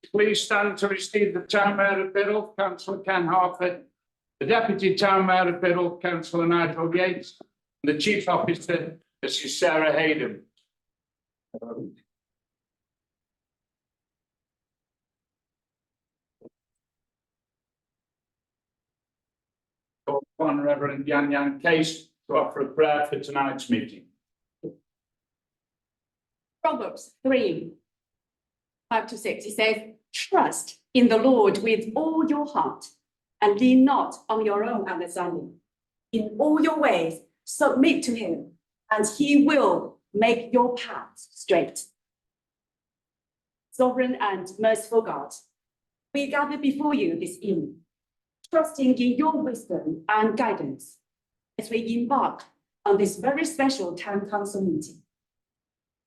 Please stand to receive the Town Mayor of Biddulph, Councillor Ken Harford, the Deputy Town Mayor of Biddulph, Councillor Nigel Yates, and the Chief Officer, Mrs Sarah Hayden. One Reverend Yan Yan Case to offer a prayer for tonight's meeting. Proverbs 3:5-6, it says, trust in the Lord with all your heart and lean not on your own understanding. In all your ways, submit to him, and he will make your paths straight. Sovereign and merciful God, we gather before you this evening, trusting in your wisdom and guidance as we embark on this very special town council meeting.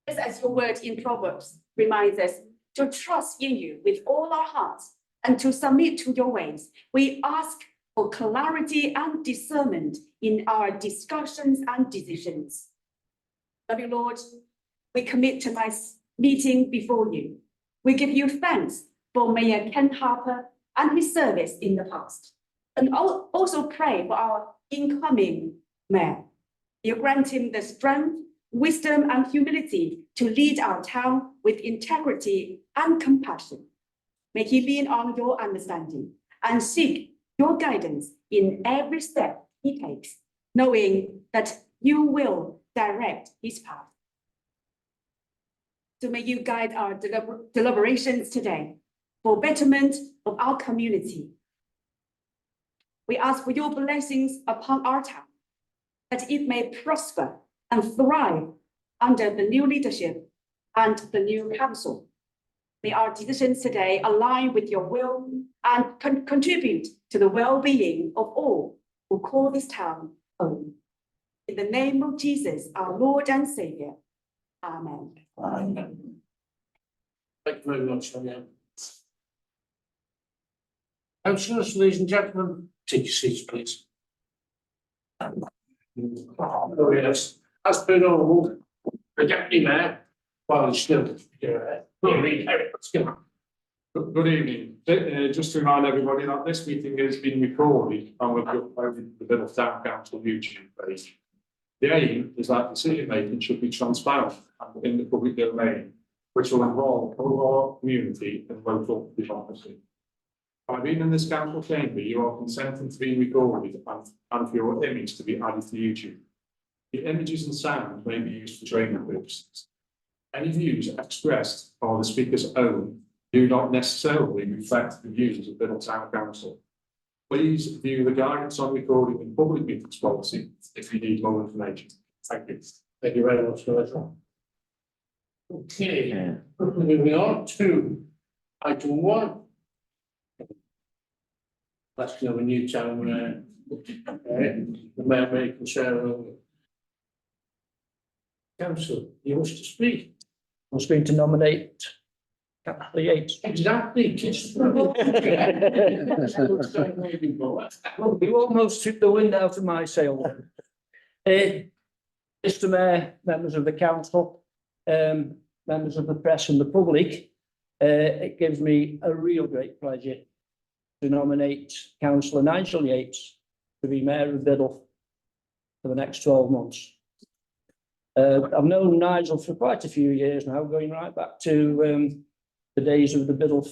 Just as your word in Proverbs reminds us to trust in you with all our hearts and to submit to your ways, we ask for clarity and discernment in our discussions and decisions. Loving Lord, we commit tonight's meeting before you. We give you thanks for Mayor Ken Harper and his service in the past, and also pray for our incoming mayor. You grant him the strength, wisdom, and humility to lead our town with integrity and compassion. May he lean on your understanding and seek your guidance in every step he takes, knowing that you will direct his path. So may you guide our deliberations today for betterment of our community. We ask for your blessings upon our town, that it may prosper and thrive under the new leadership and the new council. May our decisions today align with your will and contribute to the well-being of all who call this town home. In the name of Jesus, our Lord and Saviour. Amen. Amen. Thank you very much, Sonia. Councillors, ladies and gentlemen, take your seats, please. Oh, yes. As per normal, the Deputy Mayor, while he's still here, Good evening. Just to remind everybody that this meeting has been recorded and will be uploaded to the Biddulph Town Council YouTube page. The aim is that decision making should be transparent and in the public domain, which will involve all our community and local democracy. By being in this council chamber, you are consenting to be recorded and for your image to be added to YouTube. The images and sound may be used for training purposes. Any views expressed by the speaker's own do not necessarily reflect the views of Biddulph Town Council. Please view the guidance on recording and public meetings policy if you need more information. Thank you. Thank you very much, Roger. Okay, moving on to item 1. Election of a new town mayor. The mayor may concern only. Council, you wish to speak? I was going to nominate Councillor Yates. Exactly. You almost took the wind out of my sail. Mr. Mayor, members of the council, members of the press and the public, it gives me a real great pleasure to nominate Councillor Nigel Yates to be Mayor of Biddulph for the next 12 months. I've known Nigel for quite a few years now, going right back to the days of the Biddulph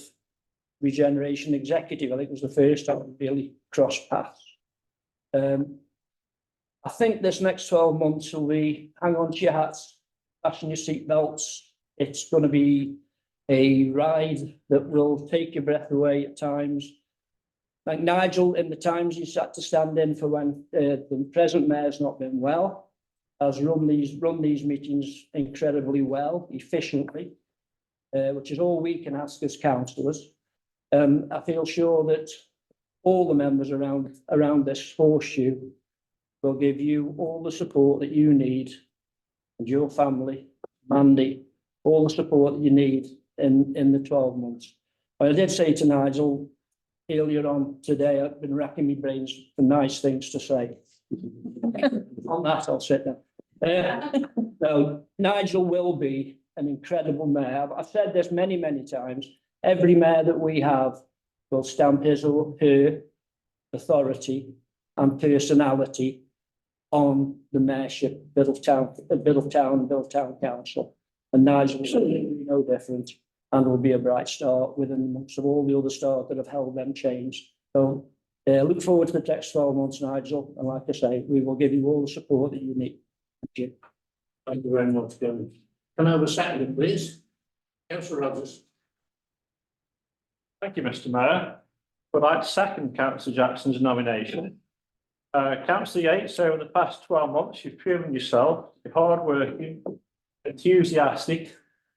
Regeneration Executive. I think it was the first time we really crossed paths. I think this next 12 months will be hang on to your hats, fasten your seat belts. It's going to be a ride that will take your breath away at times. Like Nigel, in the times he's had to stand in for when the present mayor's not been well, has run these meetings incredibly well, efficiently, which is all we can ask as councillors. I feel sure that all the members around this horseshoe will give you all the support that you need, and your family, Andy, all the support that you need in the 12 months. But I did say to Nigel earlier on today, I've been racking my brains for nice things to say. On that, I'll sit down. No, Nigel will be an incredible mayor. I've said this many, many times. every mayor that we have will stamp his or her authority and personality on the mayorship, Biddletown Council. And Nigel will be no different and will be a bright star within amongst of all the other stars that have held them chains. So look forward to the next 12 months, Nigel. And like I say, we will give you all the support that you need. Thank you. Thank you very much, Kevin. Can I have a second, please? Councillor Rogers. Thank you, Mr Mayor. I'd like to second Councillor Jackson's nomination. Councillor Yates, over the past 12 months, you've proven yourself to be hardworking, enthusiastic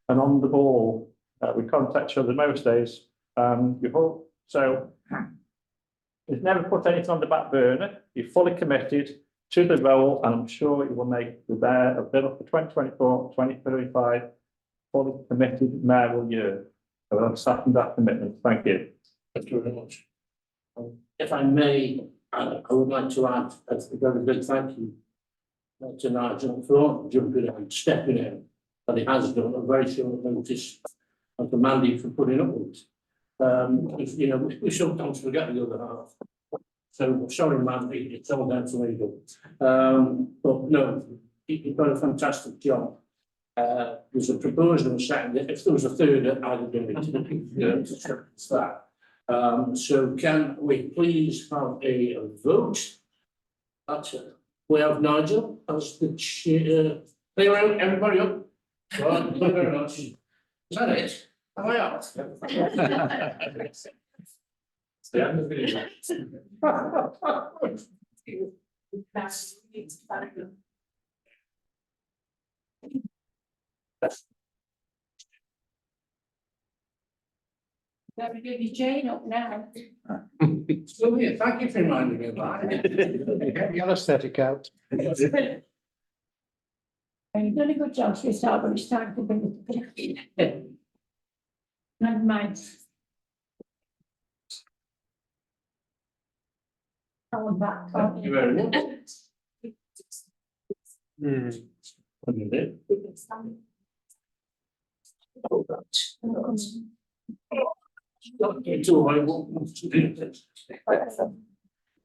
and on the ball. We contact each other most days. So you've never put anything on the back burner. You're fully committed to the role, and I'm sure you will make the mayor of Biddle for 2024-2035 fully committed mayoral year. So I'll second that commitment. Thank you. Thank you very much. If I may, I would like to add a very big thank you to Nigel for jumping out, stepping in, that he has done a very short notice, and to Mandy for putting up with it. You know, we sometimes forget the other half. So sorry, Mandy, it's all down to legal. But no, you've done a fantastic job. There's a proposal second. If there was a third, I'd have done it. You know, it's that. So can we please have a vote? That's it. We have Nigel as the chair. Clear out, everybody up. Right, thank you very much. Is that it? Am I out? It's the end of the video. Better give you Jane up now. Still here, thank you for reminding me about it. Get the anaesthetic out. And you've done a good job for yourself, but it's time to bring it. Never mind. Come back. Thank you very much. What did it? Oh, that's. It's all right,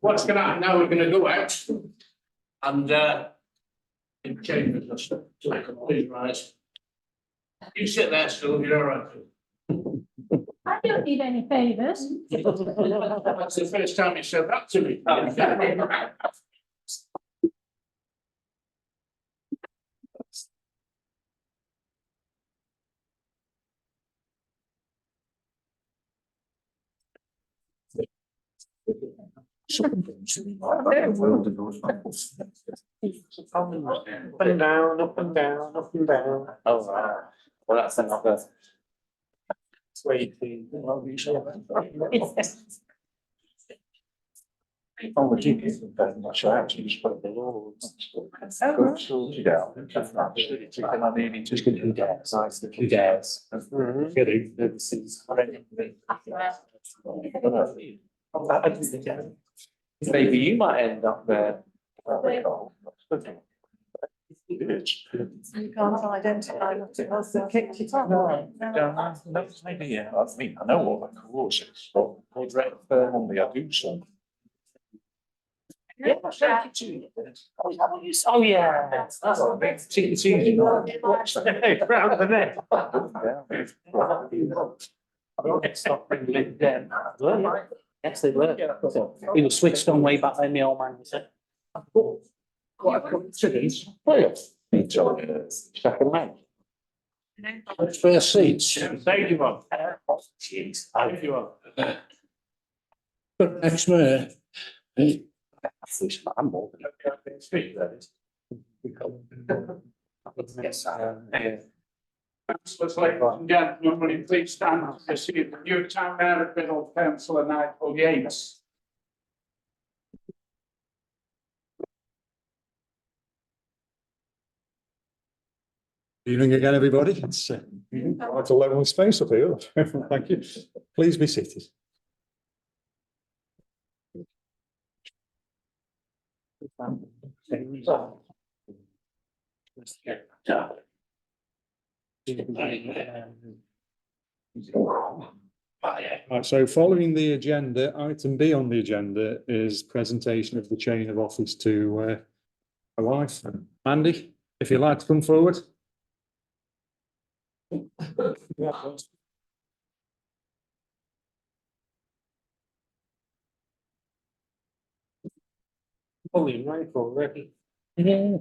what's going to happen now? We're going to go out and in chambers and stuff. Please rise. You sit there still, you're all right. I don't need any favours. That's the first time you said that to me. Up and down, up and down, up and down. Oh, wow. Well, that's another. Sweet. Oh, the GP very much. I actually just put the law. Good, sorted out. And I nearly just get who dares. Nice, the who dares. Getting this is. Maybe you might end up there. You can't identify what it was that kicked it off. No, maybe, yeah, I mean, I know what the cause is, but normally I do so. Yeah. Oh, yeah. It's easy. Round the neck. It's not really them. Yes, they were. We were switched on way back then, the old man said. Quite a coincidence. Second mate. First seats. Thank you, man. Jeez. Thank you, man. But next mayor. I'm more than Speak there. Yes, Councillors, ladies and gentlemen, will you please stand to receive the new town mayor of Biddle, Councillor Nigel Yates. Evening again, everybody. It's quite a lonely space up here. Thank you. Please be seated. Right, so following the agenda, item B on the agenda is presentation of the chain of office to my wife. Andy, if you'd like to come forward. Fully right already. Yeah.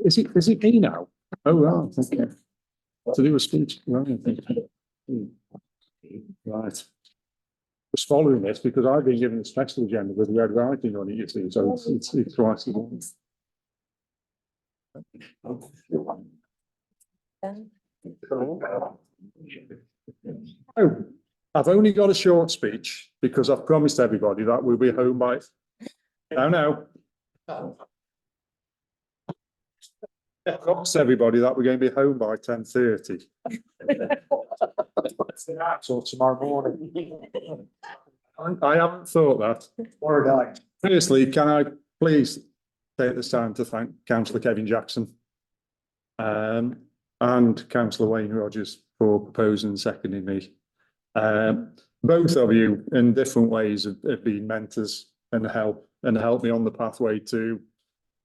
Is it me now? Oh, right, okay. To do a speech, right. Right. Just following this because I've been given a special agenda with red writing on it, you see, so it's twice as long. Oh, I've only got a short speech because I've promised everybody that we'll be home by. No. I promised everybody that we're going to be home by 10:30. So tomorrow morning. I haven't thought that. Or night. Firstly, can I please take this time to thank Councillor Kevin Jackson and Councillor Wayne Rogers for proposing and seconding me. Both of you in different ways have been mentors and helped me on the pathway to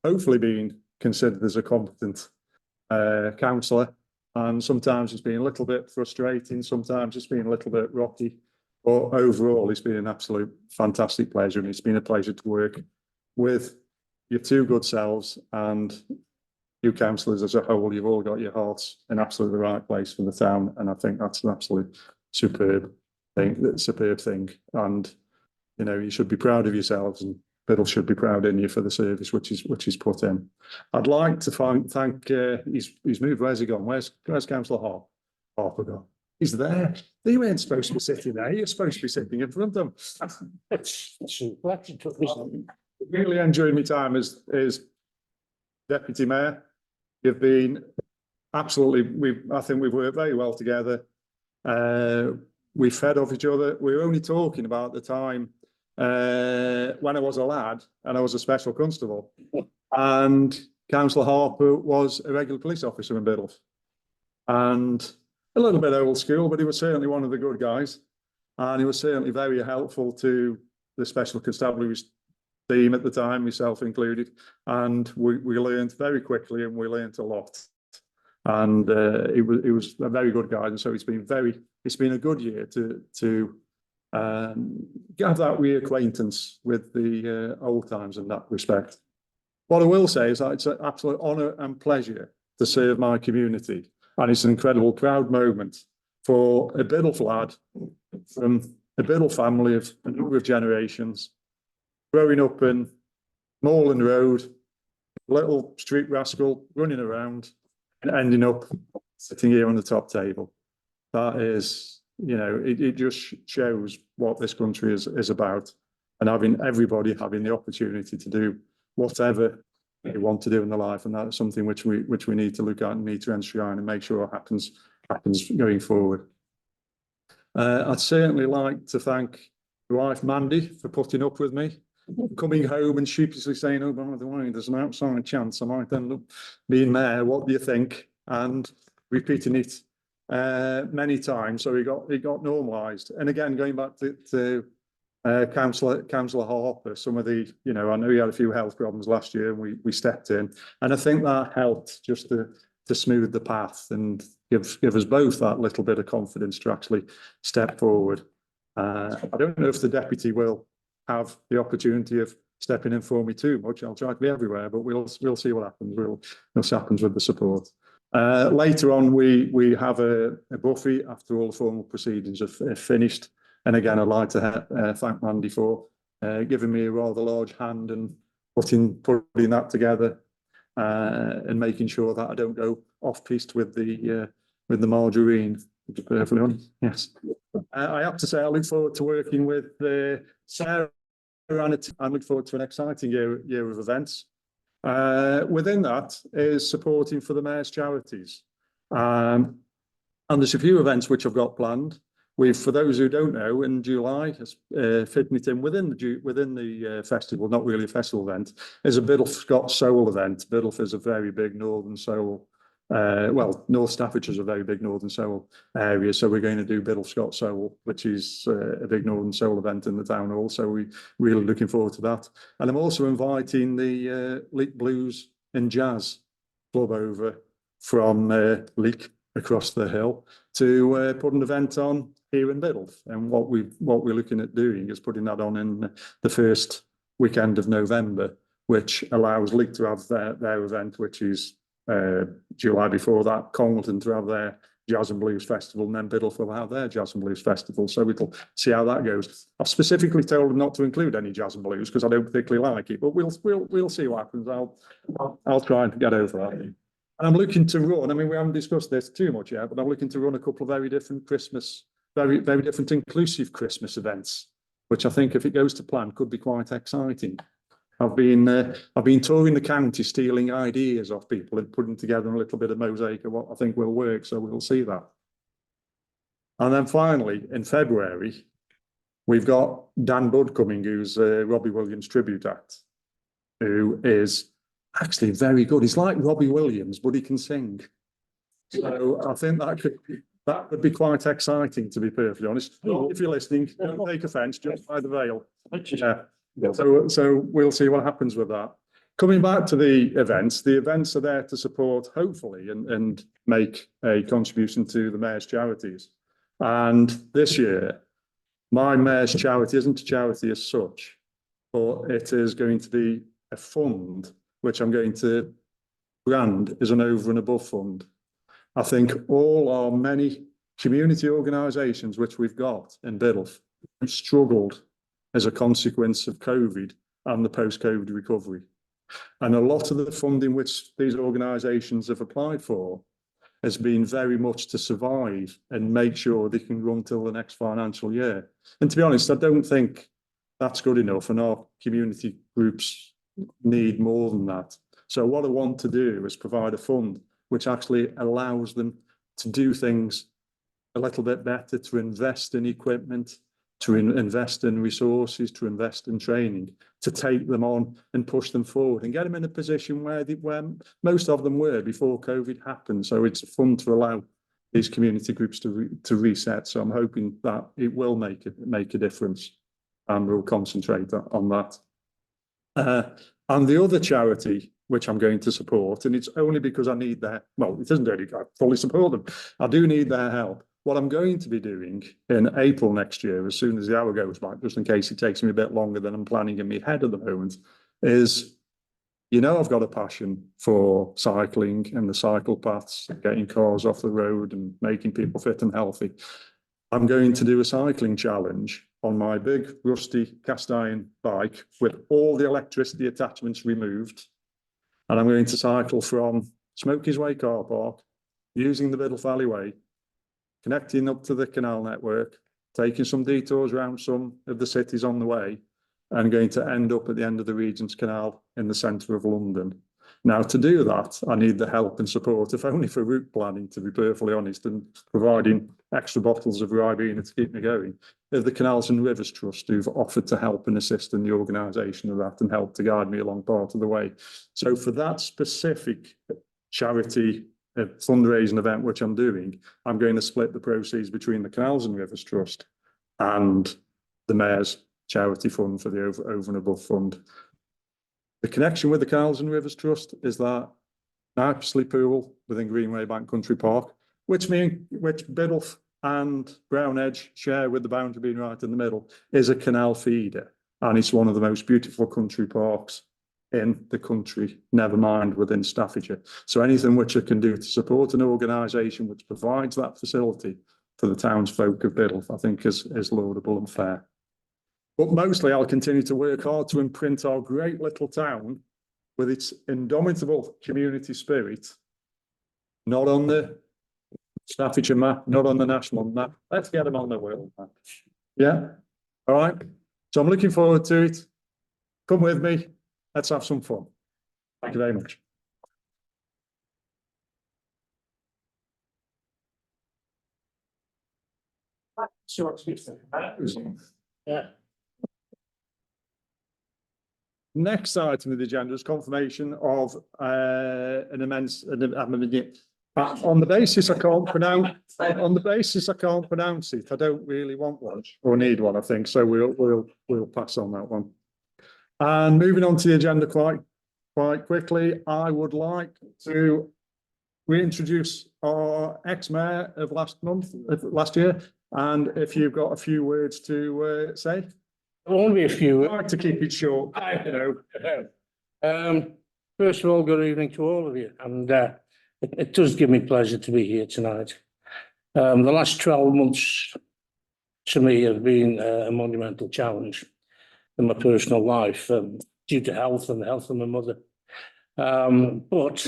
hopefully being considered as a competent councillor. And sometimes it's been a little bit frustrating, sometimes it's been a little bit rocky, but overall it's been an absolute fantastic pleasure, and it's been a pleasure to work with your two good selves and you councillors as a whole. You've all got your hearts in absolutely the right place for the town, and I think that's an absolute superb thing. And you know, you should be proud of yourselves, and Biddle should be proud in you for the service which is put in. I'd like to thank he's moved. Where's he gone? Where's Councillor Harper gone? He's there. They weren't supposed to be sitting there. You're supposed to be sitting in front of them. Really enjoyed my time as Deputy Mayor. You've been absolutely, I think we've worked very well together. We fed off each other. We were only talking about the time when I was a lad and I was a special constable, and Councillor Harper was a regular police officer in Biddulph, and a little bit old school, but he was certainly one of the good guys, and he was certainly very helpful to the special constabulary team at the time, myself included, and we learned very quickly, and we learned a lot. And he was a very good guy, and so it's been a good year to have that reacquaintance with the old times in that respect. What I will say is that it's an absolute honour and pleasure to serve my community, and it's an incredible proud moment for a Biddulph lad from a Biddulph family of a number of generations, growing up in Moreland Road, little street rascal running around and ending up sitting here on the top table. That is, you know, it just shows what this country is about, and everybody having the opportunity to do whatever they want to do in their life, and that's something which we need to look at and need to enshrine and make sure happens going forward. I'd certainly like to thank my wife Mandy for putting up with me, coming home and sheepishly saying, "Oh, by the way, there's an outside chance I might end up being mayor. What do you think?" And repeating it many times, so it got normalised. And again, going back to Councillor Harper, some of the, you know, I know he had a few health problems last year, and we stepped in, and I think that helped just to smooth the path and give us both that little bit of confidence to actually step forward. I don't know if the deputy will have the opportunity of stepping in for me too much. I'll try to be everywhere, but we'll see what happens. We'll see what happens with the support. Later on, we have a buffet after all the formal proceedings are finished. And again, I'd like to thank Mandy for giving me a rather large hand and putting that together and making sure that I don't go off piste with the margarine. To be perfectly honest, yes. I have to say I look forward to working with Sarah, and I look forward to an exciting year of events. Within that is supporting for the mayor's charities. And there's a few events which I've got planned. For those who don't know, in July, fitting it in within the festival, not really a festival event, is a Biddulph Scotch Soul event. Biddulph is a very big northern soul. North Staffordshire is a very big northern soul area, so we're going to do Biddulph Scotch Soul, which is a big northern soul event in the town hall. So we're really looking forward to that. And I'm also inviting the Leek Blues and Jazz Club over from Leek across the hill to put an event on here in Biddulph. And what we're looking at doing is putting that on in the first weekend of November, which allows Leek to have their event, which is July before that, Congleton to have their Jazz and Blues Festival, and then Biddulph will have their Jazz and Blues Festival. So we'll see how that goes. I've specifically told them not to include any Jazz and Blues because I don't particularly like it, but we'll see what happens. I'll try and get over that. And I'm looking to run. I mean, we haven't discussed this too much yet, but I'm looking to run a couple of very different very different inclusive Christmas events, which I think, if it goes to plan, could be quite exciting. I've been touring the county, stealing ideas off people and putting together a little bit of mosaic of what I think will work. So we'll see that. And then finally, in February, we've got Dan Budd coming, who's Robbie Williams tribute act, who is actually very good. He's like Robbie Williams, but he can sing. So I think that would be quite exciting, to be perfectly honest. If you're listening, don't take offence, just by the veil. Yeah. So we'll see what happens with that. Coming back to the events are there to support, hopefully, and make a contribution to the mayor's charities. And this year, my mayor's charity isn't a charity as such, but it is going to be a fund, which I'm going to brand as an over and above fund. I think all our many community organisations which we've got in Biddulph have struggled as a consequence of COVID and the post-COVID recovery. And a lot of the funding which these organisations have applied for has been very much to survive and make sure they can run till the next financial year. And to be honest, I don't think that's good enough, and our community groups need more than that. So what I want to do is provide a fund which actually allows them to do things a little bit better, to invest in equipment, to invest in resources, to invest in training, to take them on and push them forward and get them in a position where most of them were before COVID happened. So it's fun to allow these community groups to reset. So I'm hoping that it will make a difference, and we'll concentrate on that. And the other charity which I'm going to support, and it's only because I need their, well, it isn't only, I fully support them. I do need their help. What I'm going to be doing in April next year, as soon as the hour goes by, just in case it takes me a bit longer than I'm planning in my head at the moment, is, I've got a passion for cycling and the cycle paths, getting cars off the road and making people fit and healthy. I'm going to do a cycling challenge on my big rusty cast iron bike with all the electricity attachments removed. And I'm going to cycle from Smokies Way car park, using the Biddulph Alleyway, connecting up to the canal network, taking some detours around some of the cities on the way, and going to end up at the end of the Regent's Canal in the centre of London. Now, to do that, I need the help and support, if only for route planning, to be perfectly honest, and providing extra bottles of Ribena to keep me going, of the Canals and Rivers Trust, who've offered to help and assist in the organisation of that and help to guide me along part of the way. So for that specific charity fundraising event which I'm doing, I'm going to split the proceeds between the Canals and Rivers Trust and the Mayor's Charity Fund for the over and above fund. The connection with the Canals and Rivers Trust is that Knapsley Pool within Greenway Bank Country Park, which Biddulph and Brown Edge share with the boundary being right in the middle, is a canal feeder, and it's one of the most beautiful country parks in the country, never mind within Staffordshire. So anything which I can do to support an organisation which provides that facility for the townsfolk of Biddulph, I think is laudable and fair. But mostly I'll continue to work hard to imprint our great little town with its indomitable community spirit, not on the Staffordshire map, not on the national map. Let's get them on the world map. Yeah, all right. So I'm looking forward to it. Come with me. Let's have some fun. Thank you very much. Yeah. Next item of the agenda is confirmation of an amendment. On the basis I can't pronounce it. I don't really want one or need one, I think. So we'll pass on that one. And moving on to the agenda quite quickly, I would like to reintroduce our ex-mayor of last year. And if you've got a few words to say. Only a few. I'd like to keep it short. First of all, good evening to all of you, and it does give me pleasure to be here tonight. The last 12 months to me have been a monumental challenge in my personal life due to health and the health of my mother. But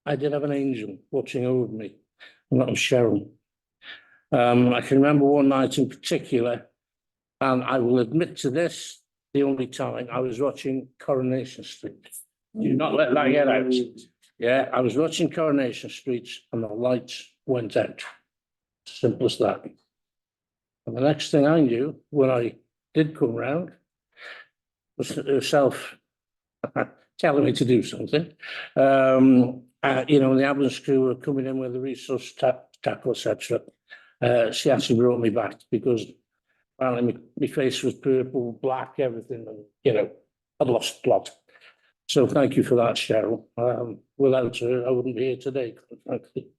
I did have an angel watching over me, and that was Cheryl. I can remember one night in particular, and I will admit to this, the only time I was watching Coronation Street. Do not let that get out. Yeah, I was watching Coronation Street and the lights went out. Simple as that. And the next thing I knew, when I did come round, was herself telling me to do something. You know, the ambulance crew were coming in with the resource tackle, etc. She actually brought me back because apparently my face was purple, black, everything, and you know, I'd lost blood. So thank you for that, Cheryl. Without her, I wouldn't be here today, frankly.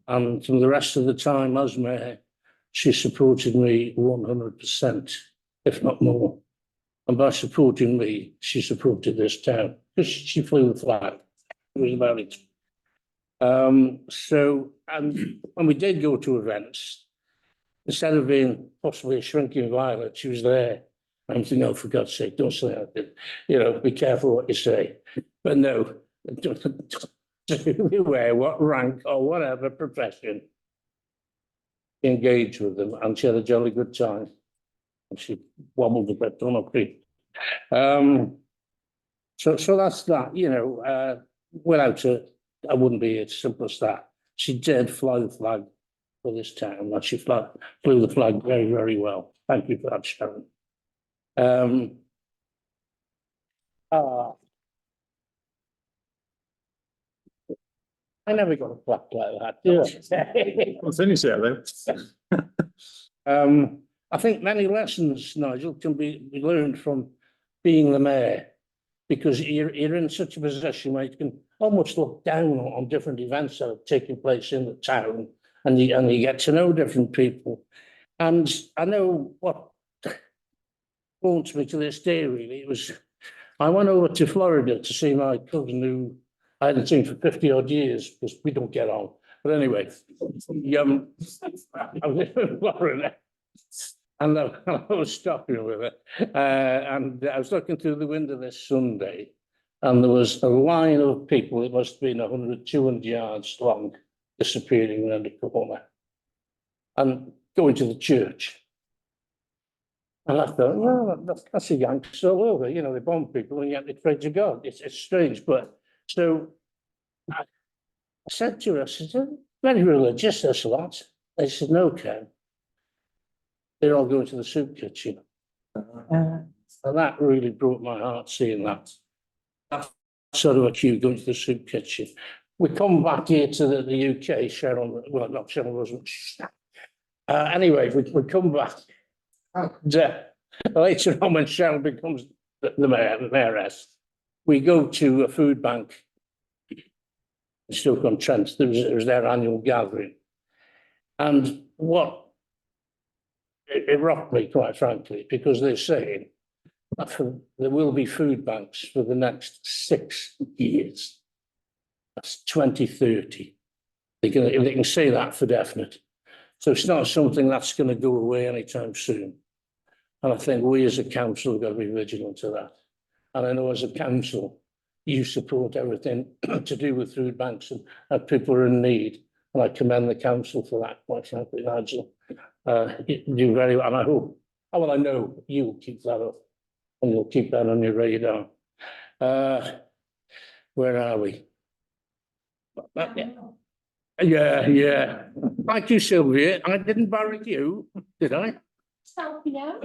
And for the rest of the time as mayor, she supported me 100%, if not more. And by supporting me, she supported this town because she flew the flag. It was about it. So, and when we did go to events, instead of being possibly a shrinking violet, she was there. I'm thinking, oh, for God's sake, don't say that. You know, be careful what you say. But no, anywhere, what rank or whatever profession, engage with them, and she had a jolly good time. And she wobbled a bit on her feet. So that's that. You know, without her, I wouldn't be here. It's simple as that. She did fly the flag for this town, and she flew the flag very, very well. Thank you for that, Sharon. I never got a plaque like that. Yeah. Well, finish it then. I think many lessons, Nigel, can be learned from being the mayor, because you're in such a position where you can almost look down on different events that are taking place in the town, and you get to know different people. And I know what haunts me to this day, really. It was, I went over to Florida to see my cousin who I hadn't seen for 50 odd years because we don't get on. But anyway, I was in Florida and I was stopping with her. And I was looking through the window this Sunday, and there was a line of people, it must have been 100, 200 yards long, disappearing around the corner and going to the church. And I thought, well, that's a youngster all over. You know, they bomb people and yet they pray to God. It's strange. But so I said to her, I said, very religious, this lot. They said, no, Ken. They're all going to the soup kitchen. And that really broke my heart, seeing that. That sort of a cue, going to the soup kitchen. We come back here to the UK, Cheryl, well, not Cheryl wasn't. Anyway, we come back. And later on, when Cheryl becomes the mayoress, we go to a food bank in Stoke-on-Trent. It was their annual gathering. And what it rocked me, quite frankly, because they're saying that there will be food banks for the next 6 years. That's 2030. They can say that for definite. So it's not something that's going to go away anytime soon. And I think we as a council have got to be vigilant to that. And I know as a council, you support everything to do with food banks and people are in need. And I commend the council for that, quite frankly, Nigel. You do very well. And I hope, well, I know you'll keep that up and you'll keep that on your radar. Where are we? Yeah. Thank you, Sylvia. I didn't bury you, did I? Selfie now.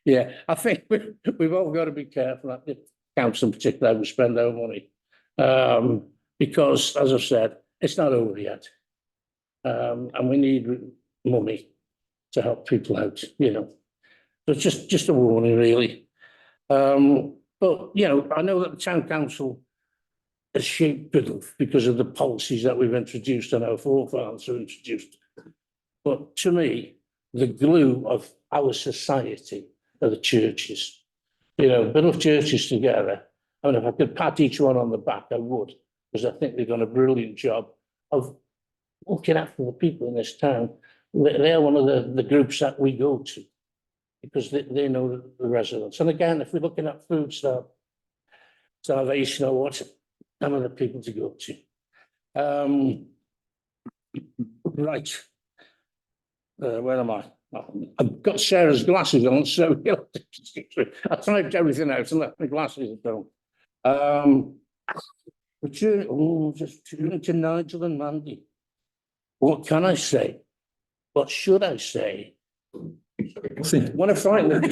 Yeah, I think we've all got to be careful at the council in particular how we spend our money. Because as I've said, it's not over yet. And we need money to help people out, you know. So it's just a warning, really. But, you know, I know that the town council has shaped Biddulph because of the policies that we've introduced and our forefathers have introduced. But to me, the glue of our society are the churches. You know, Biddulph churches together. I mean, if I could pat each one on the back, I would, because I think they've done a brilliant job of looking after the people in this town. They're one of the groups that we go to because they know the residents. And again, if we're looking at food starvation or what, some of the people to go to. Right. Where am I? I've got Sarah's glasses on, so I typed everything out and left my glasses at home. Just turning to Nigel and Mandy. What can I say? What should I say? Want to frighten them?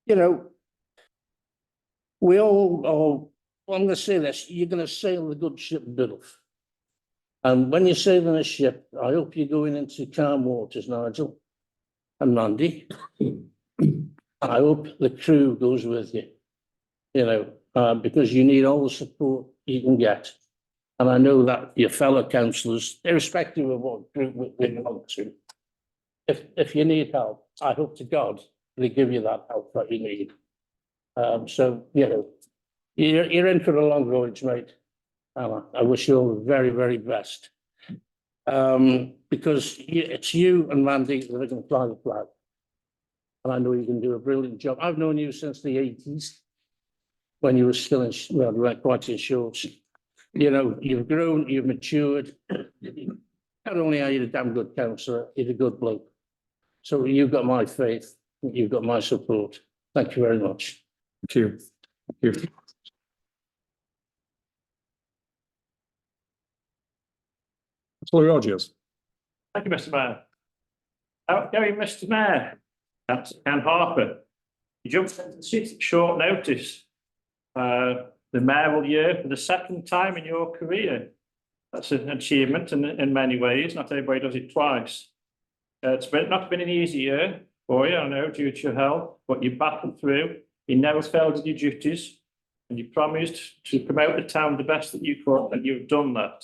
You know, we all, I'm going to say this, you're going to sail the good ship Biddulph. And when you're sailing a ship, I hope you're going into calm waters, Nigel and Mandy. I hope the crew goes with you, you know, because you need all the support you can get. And I know that your fellow councillors, irrespective of what group we belong to, if you need help, I hope to God they give you that help that you need. So, you know, you're in for a long voyage, mate. I wish you all the very, very best. Because it's you and Mandy that are going to fly the flag. And I know you can do a brilliant job. I've known you since the 80s, when you were still in, well, you weren't quite in shorts. You know, you've grown, you've matured. Not only are you a damn good councillor, you're a good bloke. So you've got my faith, you've got my support. Thank you very much. Thank you. Thank you. Councillor Rogers. Thank you, Mr. Mayor. Outgoing Mr. Mayor, that's Ken Harper. You jumped into the seat at short notice. The mayoral year for the second time in your career. That's an achievement in many ways. Not everybody does it twice. It's not been an easy year for you, I know, due to your health, but you battled through. You never failed in your duties, and you promised to promote the town the best that you could, and you've done that.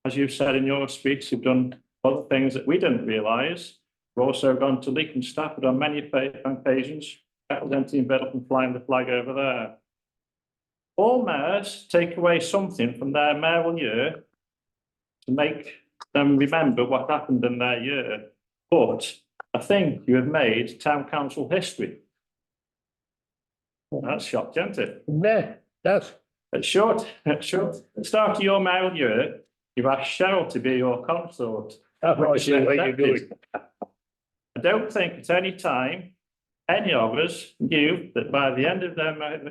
As you've said in your speech, you've done other things that we didn't realise. You've also gone to Leek and Stafford on many occasions, representing Biddulph and flying the flag over there. All mayors take away something from their mayoral year to make them remember what happened in their year. But I think you have made town council history. That's shocked, isn't it? Yeah, that's. At the start of your mayoral year, you've asked Cheryl to be your consort. I don't think at any time any of us knew that by the end of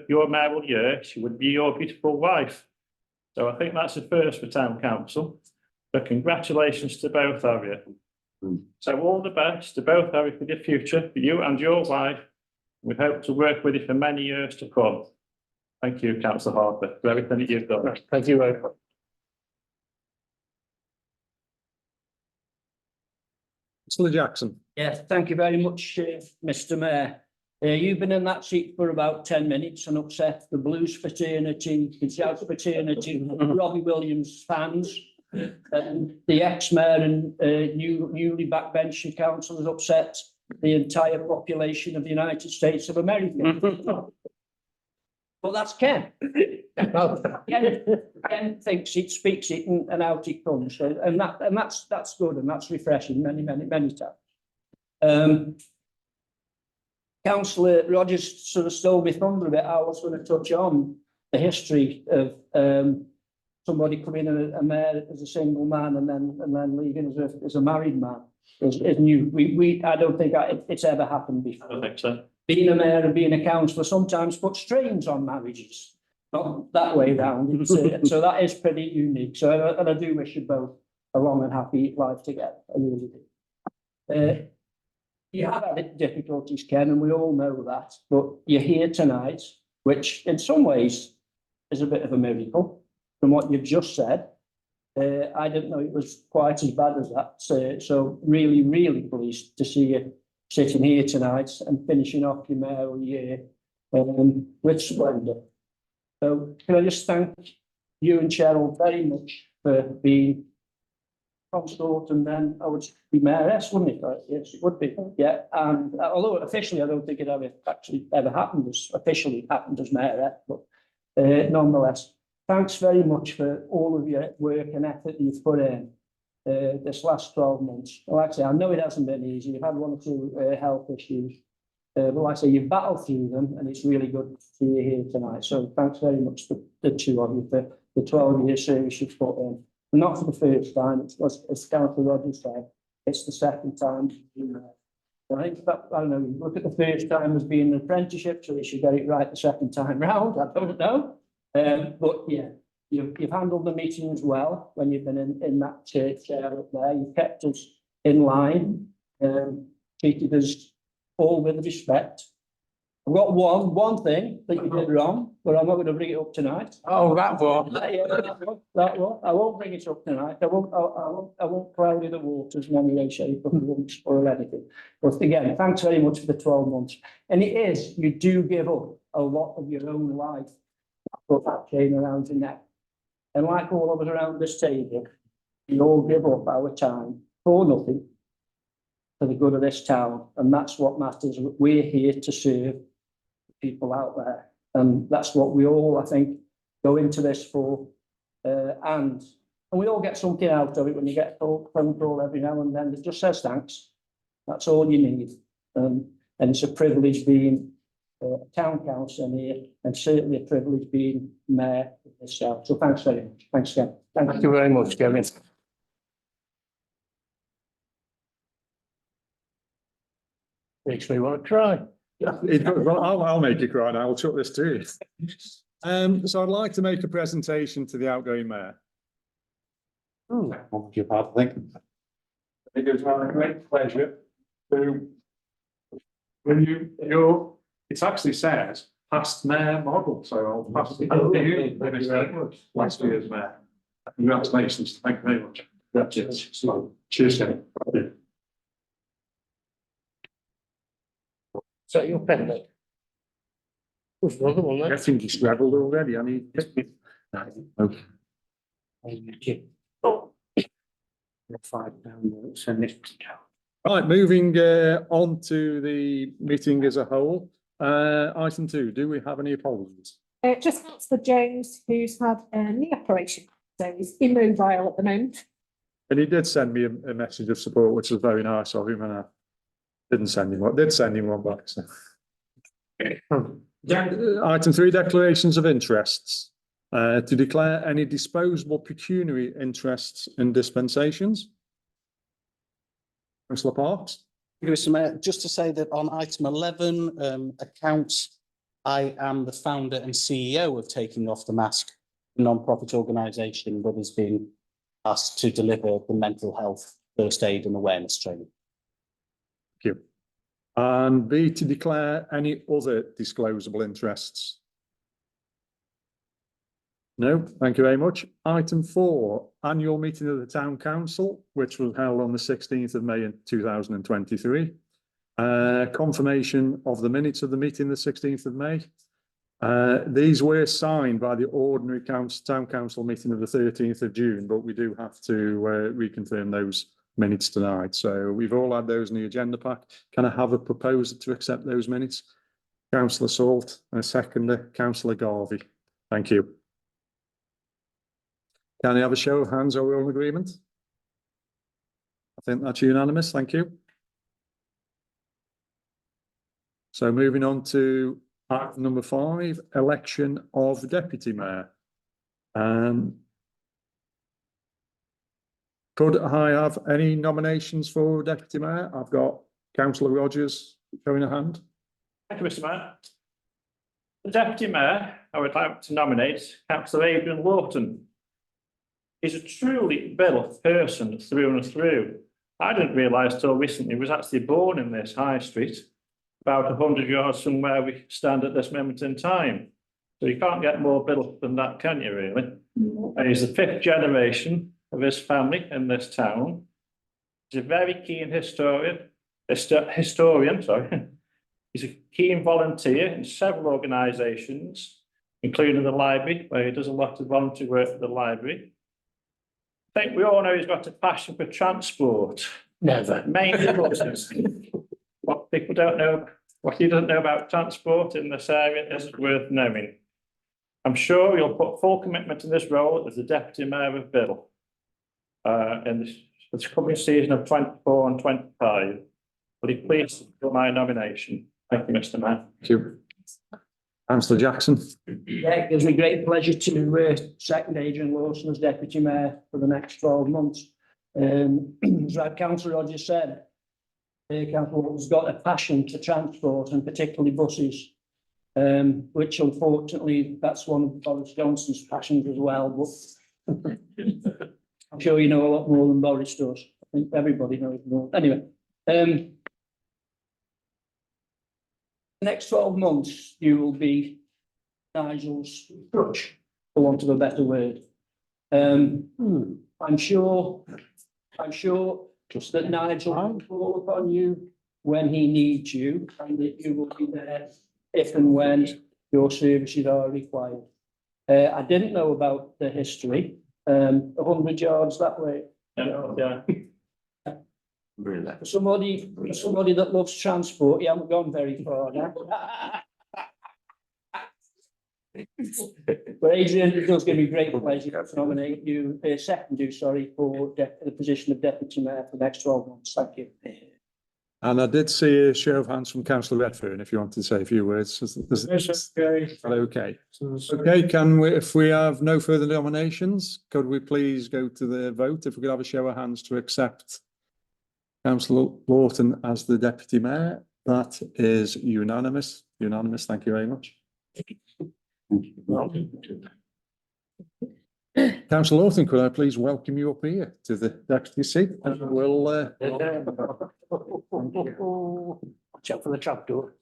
your mayoral year, she would be your beautiful wife. So I think that's a first for town council. So congratulations to both of you. So all the best to both of you for the future, for you and your wife. We hope to work with you for many years to come. Thank you, Councillor Harper, for everything that you've done. Thank you very much. Councillor Jackson. Yes, thank you very much, Mr. Mayor. You've been in that seat for about 10 minutes and upset the Blues fraternity, the Jazz fraternity, Robbie Williams fans, and the ex-mayor and newly backbencher councillors upset the entire population of the United States of America. But that's Ken. Ken thinks it, speaks it, and out it comes. So, and that's good, and that's refreshing many times. Councillor Rogers sort of stole me thunder a bit. I was going to touch on the history of somebody coming in a mayor as a single man and then leaving as a married man. Is new. I don't think it's ever happened before. I don't think so. being a mayor and being a councillor sometimes puts strains on marriages, not that way round. So that is pretty unique. So, and I do wish you both a long and happy life together. I really do. You have had difficulties, Ken, and we all know that, but you're here tonight, which in some ways is a bit of a miracle from what you've just said. I didn't know it was quite as bad as that. So really, really pleased to see you sitting here tonight and finishing off your mayoral year with splendour. So can I just thank you and Cheryl very much for being consort, and then I would be mayoress, wouldn't it? Yes, it would be. Yeah, and although officially I don't think it ever happened as officially happened as mayoress, but nonetheless, thanks very much for all of your work and effort you've put in this last 12 months. Like I say, I know it hasn't been easy. You've had one or two health issues, but like I say, you've battled through them, and it's really good to see you here tonight. So thanks very much to the two of you for the 12-year service you've put in. Not for the first time, as Councillor Rogers said, it's the second time. I think that, I don't know, look at the first time as being an apprenticeship, so you should get it right the second time round. I don't know. But yeah, you've handled the meetings well when you've been in that chair up there. You've kept us in line, treated us all with respect. I've got one thing that you did wrong, but I'm not going to bring it up tonight. Oh, that one. Yeah, that one. I won't bring it up tonight. I won't cloud the waters in any way, shape, or anything. But again, thanks very much for the 12 months. And it is, you do give up a lot of your own life, put that chain around your neck. And like all of us around this table, we all give up our time for nothing, for the good of this town. And that's what matters. We're here to serve people out there, and that's what we all, I think, go into this for, and we all get something out of it when you get a phone call every now and then that just says thanks. That's all you need, and it's a privilege being a town councillor here, and certainly a privilege being mayor of this town. So thanks very much. Thanks, Ken. Thank you very much, Kevin. Makes me want to cry. Well, I'll make you cry now. I'll chuck this to you. So I'd like to make a presentation to the outgoing mayor. Thank you, Pat, I think. It is my great pleasure to, when it actually says past mayor model, so I'll pass it on to you. Last year's mayor. Congratulations, thank you very much. That's it. So, cheers, Kevin. Is that your pen, mate? There's another one there. I think he's travelled already. I need. Okay. Oh. 5 down, send it to Cal. Right, moving on to the meeting as a whole. Item 2, do we have any apologies? Just Councillor Jones, who's had a knee operation, so he's immobile at the moment. And he did send me a message of support, which was very nice of him, and I did send him one back. So. Item 3, declarations of interests. To declare any disposable pecuniary interests in dispensations. Councillor Parks. Mr. Mayor, just to say that on item 11, accounts, I am the founder and CEO of Taking Off the Mask, a non-profit organisation that has been asked to deliver the mental health first aid and awareness training. Thank you. And B, to declare any other disclosable interests. No, thank you very much. Item 4, annual meeting of the Town Council, which was held on the 16th of May in 2023. Confirmation of the minutes of the meeting the 16th of May. These were signed by the ordinary Town Council meeting of the 13th of June, but we do have to reconfirm those minutes tonight. So we've all had those in the agenda pack. Can I have a proposer to accept those minutes? Councillor Salt and a seconder, Councillor Garvey. Thank you. Can I have a show of hands? Are we all in agreement? I think that's unanimous. Thank you. So moving on to item number 5, election of deputy mayor. Could I have any nominations for deputy mayor? I've got Councillor Rogers showing a hand. Thank you, Mr. Mayor. The Deputy Mayor, I would like to nominate Councillor Adrian Lawton. He's a truly built person through and through. I didn't realise till recently he was actually born in this high street, about 100 yards from where we stand at this moment in time. So you can't get more built than that, can you, really? And he's the 5th generation of his family in this town. He's a very keen historian, sorry. He's a keen volunteer in several organisations, including the library, where he does a lot of volunteer work for the library. I think we all know he's got a passion for transport. Never. Mainly buses. What people don't know, what he doesn't know about transport in this area isn't worth knowing. I'm sure you'll put full commitment in this role as the Deputy Mayor of Biddle. In this coming season of 24 and 25. Will you please support my nomination? Thank you, Mr. Mayor. Thank you. Councillor Jackson. Yeah, it gives me great pleasure to second Adrian Lawson as Deputy Mayor for the next 12 months. As Councillor Rogers said, Councillor Lawton's got a passion for transport and particularly buses, which unfortunately that's one of Boris Johnson's passions as well. But I'm sure you know a lot more than Boris does. I think everybody knows more. Anyway, the next 12 months, you will be Nigel's crutch, for want of a better word. I'm sure that Nigel will call upon you when he needs you, and that you will be there if and when your services are required. I didn't know about the history. 100 yards that way. Yeah. For somebody that loves transport, you haven't gone very far now. But Adrian, it does give me great pleasure to nominate you, second you, sorry, for the position of Deputy Mayor for the next 12 months. Thank you. And I did see a show of hands from Councillor Redfern, if you want to say a few words. Okay. Okay, can we, if we have no further nominations, could we please go to the vote? If we could have a show of hands to accept Councillor Lawton as the Deputy Mayor. That is unanimous. Unanimous, thank you very much. Councillor Lawton, could I please welcome you up here to the deputy seat? And we'll watch out for the trapdoor.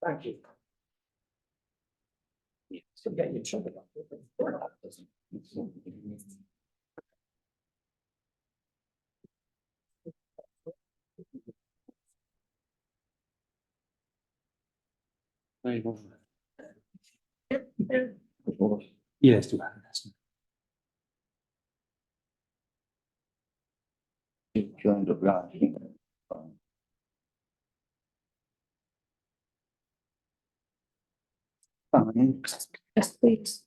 Thank you. Still getting your trouble up. Yes, do have joined up right. Fine. Yes, please.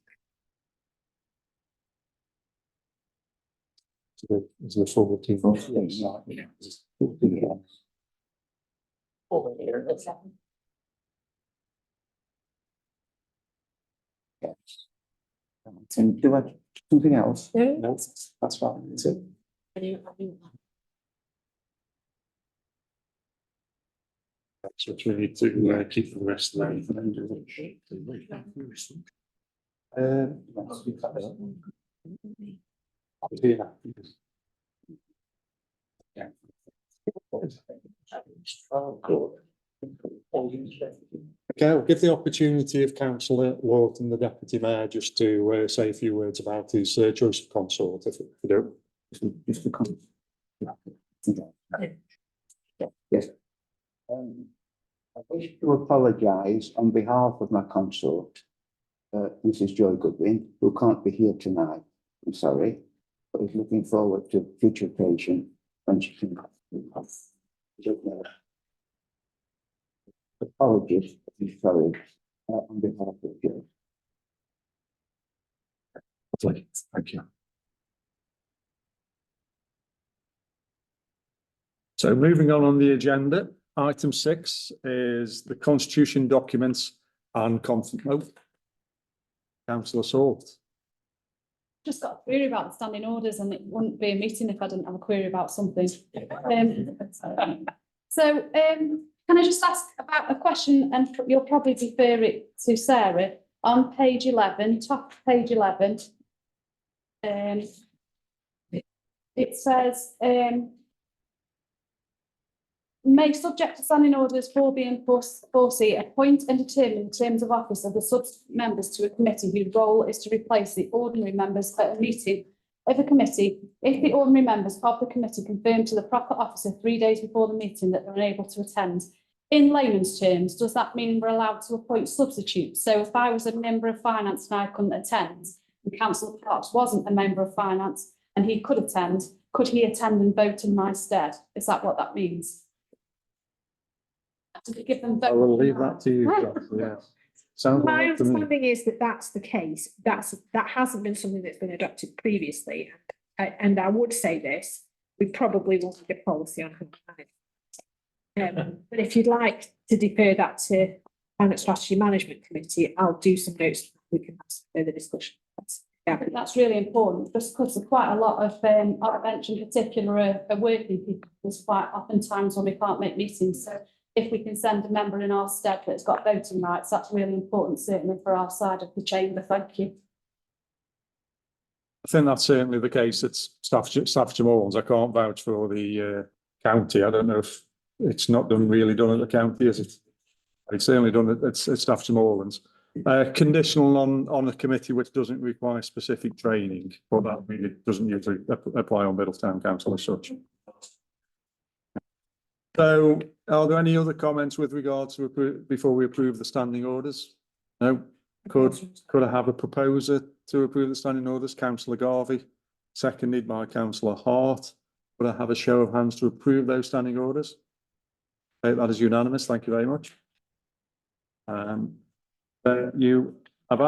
Is the full team? Over here, let's have. Yes. And do I something else? No. No, that's fine. Is it? So we need to keep the rest of that. Okay, I'll give the opportunity of Councillor Lawton, the Deputy Mayor, just to say a few words about his choice of consort, if you don't. Just to come. Yes. I wish to apologise on behalf of my consort, Mrs. Joy Goodwin, who can't be here tonight. I'm sorry, but is looking forward to future occasion when she can. Apologies, sorry, on behalf of Joy. Thank you. So moving on the agenda, item 6 is the constitution documents and councillor Salt. Just got a query about the standing orders, and it wouldn't be a meeting if I didn't have a query about something. Can I just ask about a question, and you'll probably defer it to Sarah, on page 11, top of page 11. It says, may subject to standing orders 4B and 4C, appoint and determine the terms of office of the sub-members to a committee whose role is to replace the ordinary members at a meeting of a committee if the ordinary members of the committee confirm to the proper officer 3 days before the meeting that they're unable to attend. In layman's terms, does that mean we're allowed to appoint substitutes? So if I was a member of finance and I couldn't attend, and Councillor Parks wasn't a member of finance and he could attend, could he attend and vote in my stead? Is that what that means? Did it give them I vote? will leave that to you, Councillor, yes. Sounds My like to me. understanding is that that's the case. That hasn't been something that's been adopted previously. And I would say this, we probably won't get policy on how to manage. But if you'd like to defer that to Finance Strategy Management Committee, I'll do some notes. We can have some further discussion. I think that's really important, just because there's quite a lot of, I've mentioned particular working people, there's quite often times when we can't make meetings, so if we can send a member in our stead that's got voting rights, that's really important, certainly for our side of the chamber. Thank you. I think that's certainly the case. It's Staffordshire Moorlands. I can't vouch for the county. I don't know if it's not really done at the county, is it? It's certainly done at Staffordshire Moorlands. Conditional on a committee which doesn't require specific training, but that really doesn't usually apply on Middletown Council as such. So, are there any other comments with regards to before we approve the standing orders? No. Could I have a proposer to approve the standing orders? Councillor Garvey, seconded by Councillor Hart. Could I have a show of hands to approve those standing orders? Okay, that is unanimous. Thank you very much. You have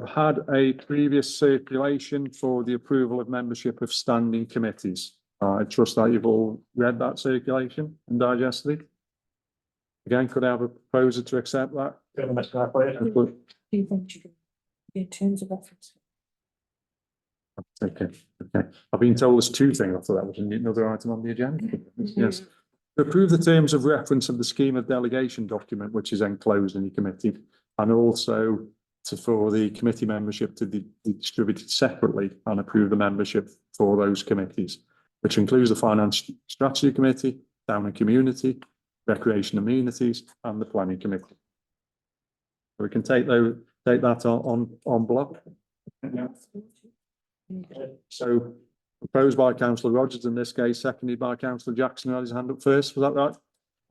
had a previous circulation for the approval of membership of standing committees. I trust that you've all read that circulation and digested it. Again, could I have a proposer to accept that? In terms of reference. Okay. I've been told there's two things after that, was another item on the agenda. Yes. To approve the terms of reference of the scheme of delegation document, which is enclosed in the committee, and also for the committee membership to be distributed separately and approve the membership for those committees, which includes the Finance Strategy Committee, Town and Community, Recreation Amenities, and the Planning Committee. So we can take that on block. So proposed by Councillor Rogers in this case, seconded by Councillor Jackson, who had his hand up first. Was that right,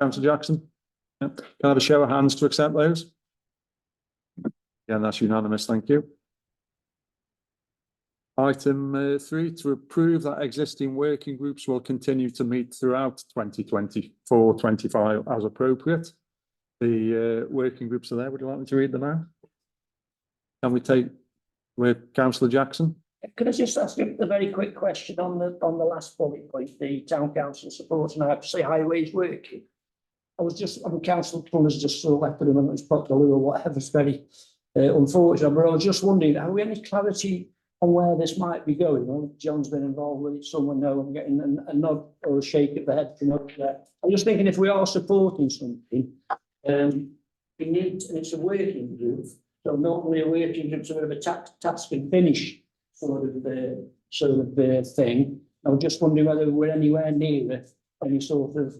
Councillor Jackson? Yeah. Can I have a show of hands to accept those? Yeah, that's unanimous. Thank you. Item 3, to approve that existing working groups will continue to meet throughout 2024-25 as appropriate. The working groups are there. Would you like me to read them out? Can we take with Councillor Jackson? Could I just ask a very quick question on the last bullet point, the town council supports and I have to say highways working. Councillor Plummer's just sort of left the room and it's put the loo or whatever. It's very unfortunate, but I was just wondering, have we any clarity on where this might be going? Well, John's been involved with it, someone know, I'm getting a nod or a shake of the head from up there. I'm just thinking if we are supporting something, we need, and it's a working group, so normally a working group's a bit of a task and finish sort of thing. I was just wondering whether we're anywhere near any sort of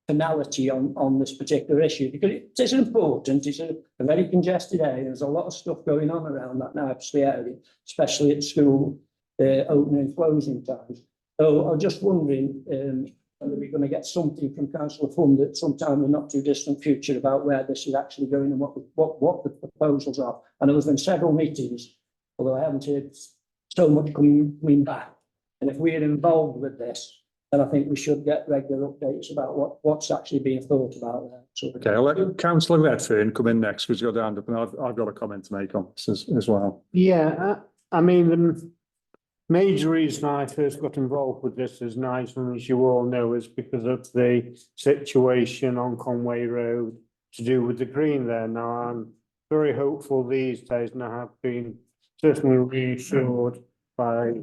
finality on this particular issue, because it is important. It's a very congested area. There's a lot of stuff going on around that Knightsbridge area, especially at school opening and closing times. So I was just wondering whether we're going to get something from Councillor Fund at some time in the not too distant future about where this is actually going and what the proposals are. I know there's been several meetings, although I haven't heard so much coming back. And if we're involved with this, then I think we should get regular updates about what's actually being thought about there. So, okay, I'll let Councillor Redfern come in next because you've got a hand up, and I've got a comment to make on this as well. Yeah, I mean, the major reason I first got involved with this as Nigel, as you all know, is because of the situation on Conway Road to do with the green there. Now, I'm very hopeful these days, and I have been certainly reassured by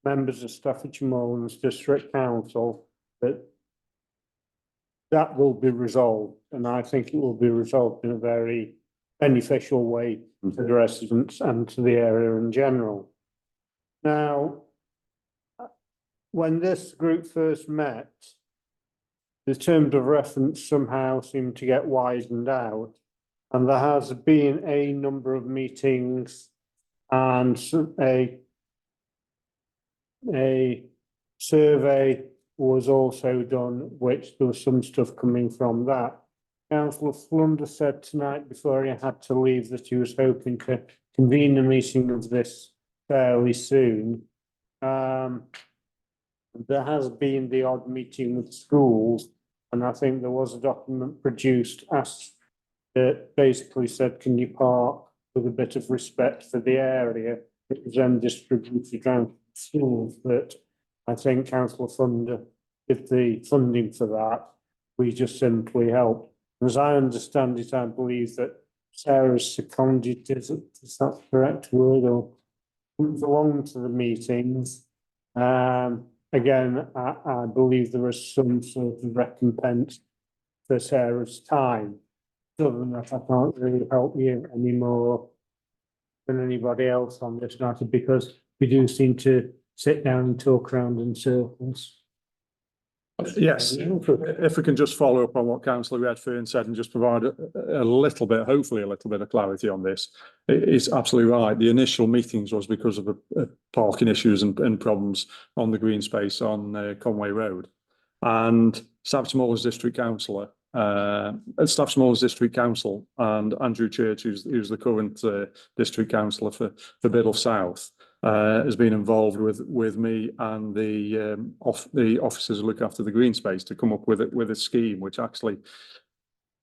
members of Staffordshire Moorlands District Council that that will be resolved, and I think it will be resolved in a very beneficial way to the residents and to the area in general. Now, when this group first met, the terms of reference somehow seemed to get widened out, and there has been a number of meetings and a survey was also done, which there was some stuff coming from that. Councillor Flunder said tonight before he had to leave that he was hoping to convene a meeting of this fairly soon. There has been the odd meeting with schools, and I think there was a document produced that basically said, can you park with a bit of respect for the area? It was then distributed around schools, but I think Councillor Funder did the funding for that. We just simply helped. As I understand it, I believe that Sarah's seconded, is that the correct word, or comes along to the meetings. Again, I believe there is some sort of recompense for Sarah's time. Other than that, I can't really help you any more than anybody else on this matter, because we do seem to sit down and talk around in circles. Yes, if we can just follow up on what Councillor Redfern said and just provide a little bit, hopefully a little bit of clarity on this. It's absolutely right. The initial meetings was because of parking issues and problems on the green space on Conway Road. And Staffordshire Moorlands District Councillor, Staffordshire Moorlands District Council and Andrew Church, who's the current District Councillor for Biddulph South, has been involved with me and the officers who look after the green space to come up with a scheme which actually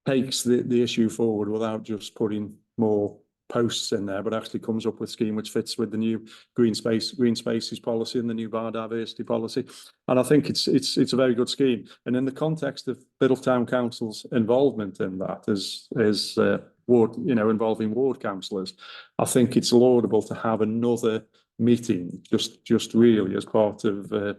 takes the issue forward without just putting more posts in there, but actually comes up with a scheme which fits with the new green spaces policy and the new biodiversity policy. And I think it's a very good scheme. And in the context of Biddulph Town Council's involvement in that is ward, involving ward councillors, I think it's laudable to have another meeting just really as part of the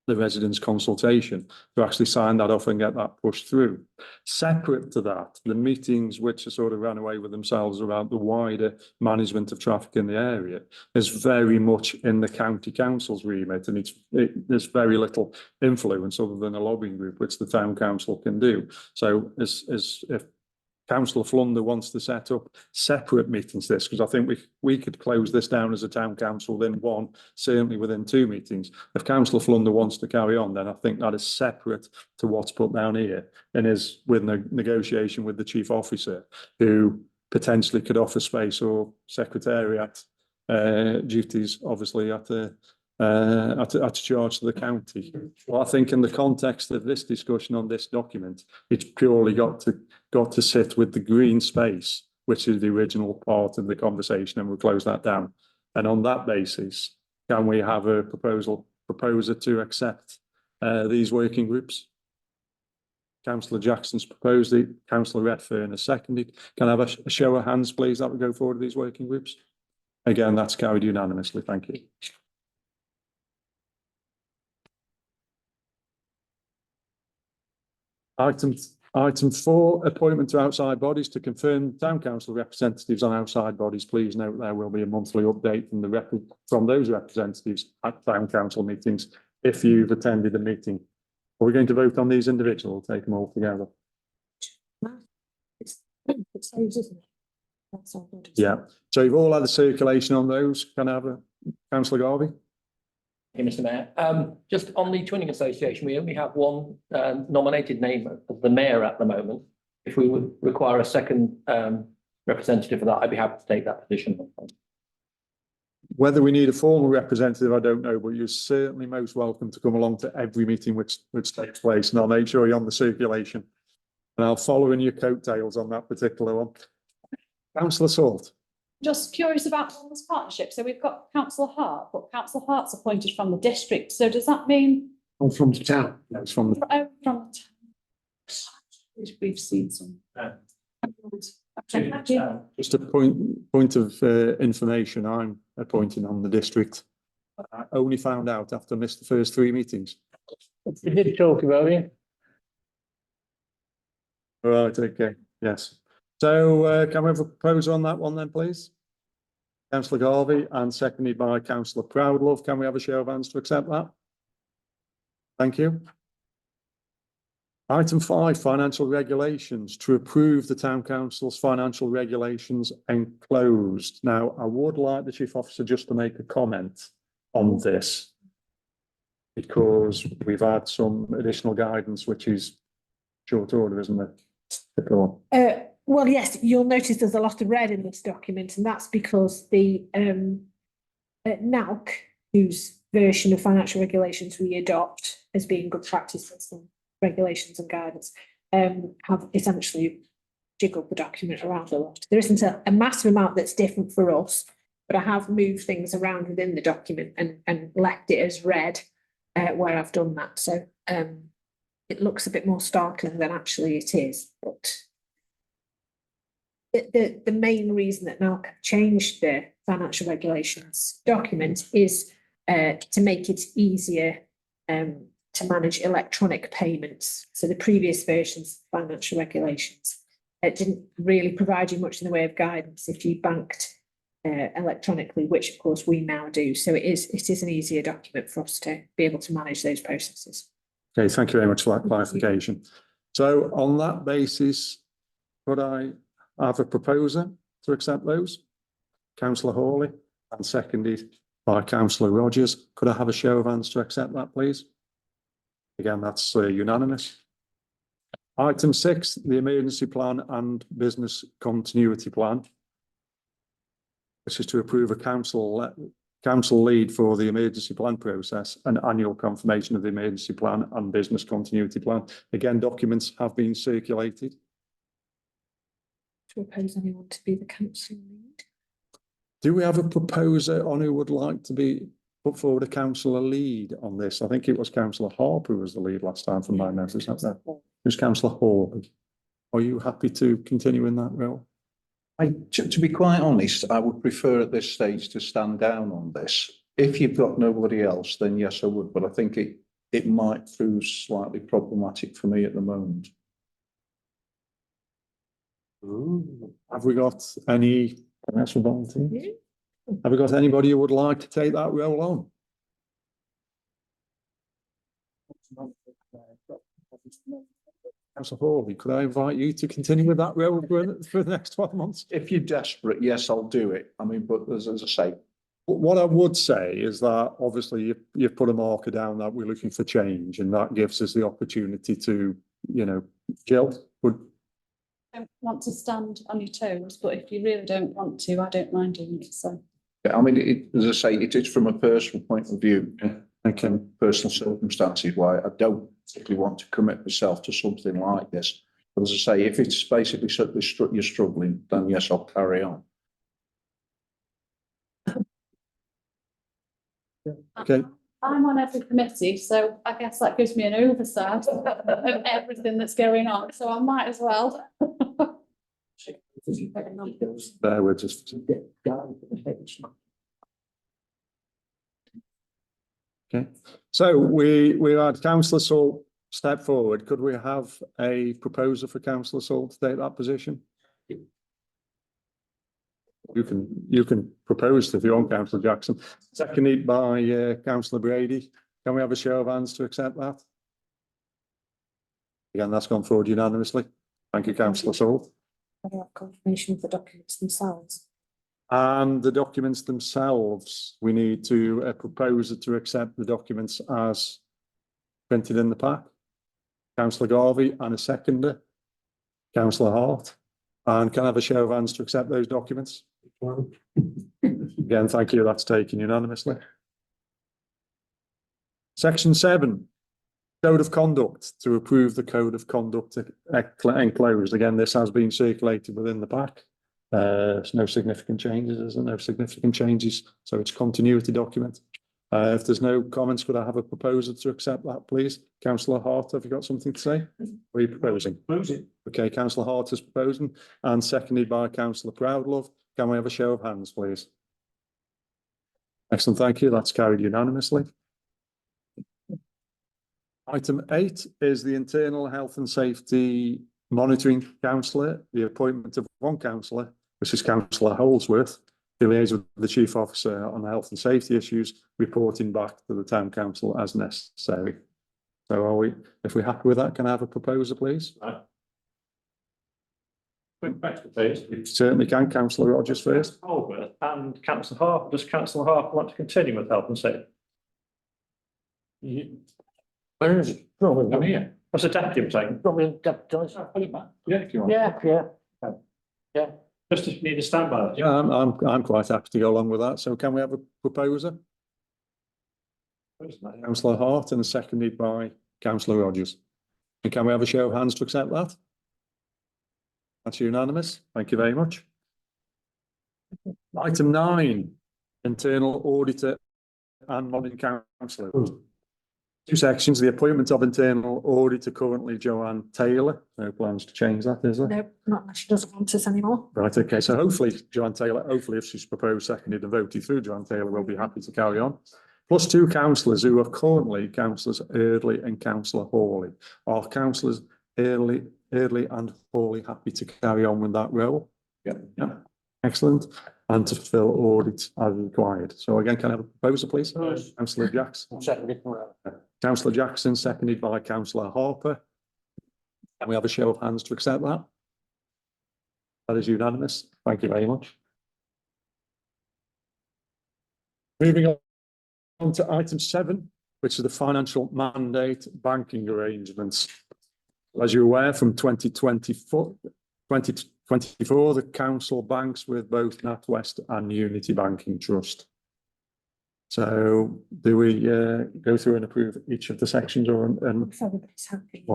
residents' consultation to actually sign that off and get that pushed through. Separate to that, the meetings which are sort of ran away with themselves around the wider management of traffic in the area is very much in the county council's remit, and there's very little influence other than a lobbying group which the town council can do. So if Councillor Flunder wants to set up separate meetings this, because I think we could close this down as a town council within one, certainly within 2 meetings. If Councillor Flunder wants to carry on, then I think that is separate to what's put down here and is with negotiation with the chief officer, who potentially could offer space or secretariat duties, obviously at a charge to the county. Well, I think in the context of this discussion on this document, it's purely got to sit with the green space, which is the original part of the conversation, and we'll close that down. And on that basis, can we have a proposer to accept these working groups? Councillor Jackson's proposed it. Councillor Redfern has seconded. Can I have a show of hands, please, that would go forward to these working groups? Again, that's carried unanimously. Thank you. Item 4, appointment to outside bodies. To confirm town council representatives on outside bodies, please note there will be a monthly update from those representatives at town council meetings if you've attended a meeting. Are we going to vote on these individually? Take them all together. Yeah. So you've all had a circulation on those. Can I have a Councillor Garvey? Thank you, Mr. Mayor. Just on the Twinning Association, we only have one nominated name of the mayor at the moment. If we would require a second representative for that, I'd be happy to take that position. Whether we need a formal representative, I don't know, but you're certainly most welcome to come along to every meeting which takes place, and I'll make sure you're on the circulation. And I'll follow in your coattails on that particular one. Councillor Salt. Just curious about this partnership. So we've got Councillor Hart, but Councillor Hart's appointed from the district. So does that mean? From the town. That's from the... From the town. We've seen some. Thank you. Just a point of information, I'm appointing on the district. I only found out after I missed the first 3 meetings. We did talk about it. Right, okay, yes. So can we have a proposal on that one then, please? Councillor Garvey and seconded by Councillor Proudlove. Can we have a show of hands to accept that? Thank you. Item 5, financial regulations, to approve the town council's financial regulations enclosed. Now, I would like the chief officer just to make a comment on this, because we've had some additional guidance, which is short order, isn't it? Go on. Well, yes, you'll notice there's a lot of red in this document, and that's because the NALC, whose version of financial regulations we adopt as being good practice system regulations and guidance, have essentially jiggled the document around a lot. There isn't a massive amount that's different for us, but I have moved things around within the document and left it as red where I've done that. So it looks a bit more startling than actually it is, but the main reason that NALC changed the financial regulations document is to make it easier to manage electronic payments. So the previous versions of financial regulations, it didn't really provide you much in the way of guidance if you banked electronically, which of course we now do. So it is an easier document for us to be able to manage those processes. Okay, thank you very much for that clarification. So on that basis, could I have a proposer to accept those? Councillor Hawley, and seconded by Councillor Rogers. Could I have a show of hands to accept that, please? Again, that's unanimous. Item 6, the emergency plan and business continuity plan. This is to approve a council lead for the emergency plan process and annual confirmation of the emergency plan and business continuity plan. Again, documents have been circulated. To propose anyone to be the council lead. Do we have a proposer on who would like to be put forward a councillor lead on this? I think it was Councillor Harper who was the lead last time from my notes. Is that that? It was Councillor Harper. Are you happy to continue in that role? To be quite honest, I would prefer at this stage to stand down on this. If you've got nobody else, then yes, I would. But I think it might prove slightly problematic for me at the moment. Have we got any volunteers? Have we got anybody who would like to take that role on? Councillor Hawley, could I invite you to continue with that role for the next 12 months? If you're desperate, yes, I'll do it. I mean, but as I say, what I would say is that obviously you've put a marker down that we're looking for change, and that gives us the opportunity to, Jill, would. I don't want to stand on your toes, but if you really don't want to, I don't mind doing it. So, I mean, as I say, it is from a personal point of view, Okay. personal circumstances why I don't particularly want to commit myself to something like this. But as I say, if it's basically you're struggling, then yes, I'll carry on. Okay. I'm on every committee, so I guess that gives me an oversight of everything that's going on. So I might as well. There, we're just. Okay, so we had Councillor Salt step forward. Could we have a proposer for Councillor Salt to take that position? You can propose if you want, Councillor Jackson. Seconded by Councillor Brady. Can we have a show of hands to accept that? Again, that's gone forward unanimously. Thank you, Councillor Salt. I have confirmation of the documents themselves. And the documents themselves, we need a proposer to accept the documents as printed in the pack. Councillor Garvey and a seconder, Councillor Hart. And can I have a show of hands to accept those documents? Again, thank you. That's taken unanimously. Section 7, Code of Conduct, to approve the Code of Conduct enclosed. Again, this has been circulated within the pack. There's no significant changes, so it's continuity document. If there's no comments, could I have a proposer to accept that, please? Councillor Hart, have you got something to say? What are you proposing? Proposing. Okay, councillor Hart is proposing and seconded by councillor Proudlove. Can we have a show of hands, please? Excellent, thank you. That's carried unanimously. Item 8 is the Internal Health and Safety Monitoring Councillor, the appointment of one councillor, which is councillor Holsworth, to liaise with the Chief Officer on health and safety issues, reporting back to the Town Council as necessary. So are we, if we're happy with that, can I have a proposer, please? Quick question, please. You certainly can. Councillor Rogers first. Holbert and councillor Harper. Does councillor Harper want to continue with health and safety? Where is it? I'm here. As a deputy, I'm saying. Probably deputise. Yeah, if you want. Yeah. Just if you need to stand by that. Yeah, I'm quite happy to go along with that. So can we have a proposer? Councillor Hart and seconded by councillor Rogers. And can we have a show of hands to accept that? That's unanimous. Thank you very much. Item 9, Internal Auditor and Monitoring Councillor. Two sections, the appointment of Internal Auditor, currently Joanne Taylor. No plans to change that, is there? No, not unless she doesn't want us anymore. Right, okay, so hopefully Joanne Taylor, hopefully if she's proposed, seconded and voted through, Joanne Taylor will be happy to carry on. Plus 2 councillors who are currently councillors Eardley and councillor Hawley. Are councillors Eardley and Hawley happy to carry on with that role? Yeah. Excellent. And to fulfil audits as required. So again, can I have a proposal, please? Councillor Jackson. Councillor Jackson, seconded by councillor Harper. Can we have a show of hands to accept that? That is unanimous. Thank you very much. Moving on to item 7, which is the financial mandate banking arrangements. As you're aware, from 2024, the council banks with both NatWest and Unity Banking Trust. So do we go through and approve each of the sections or Everybody's happy.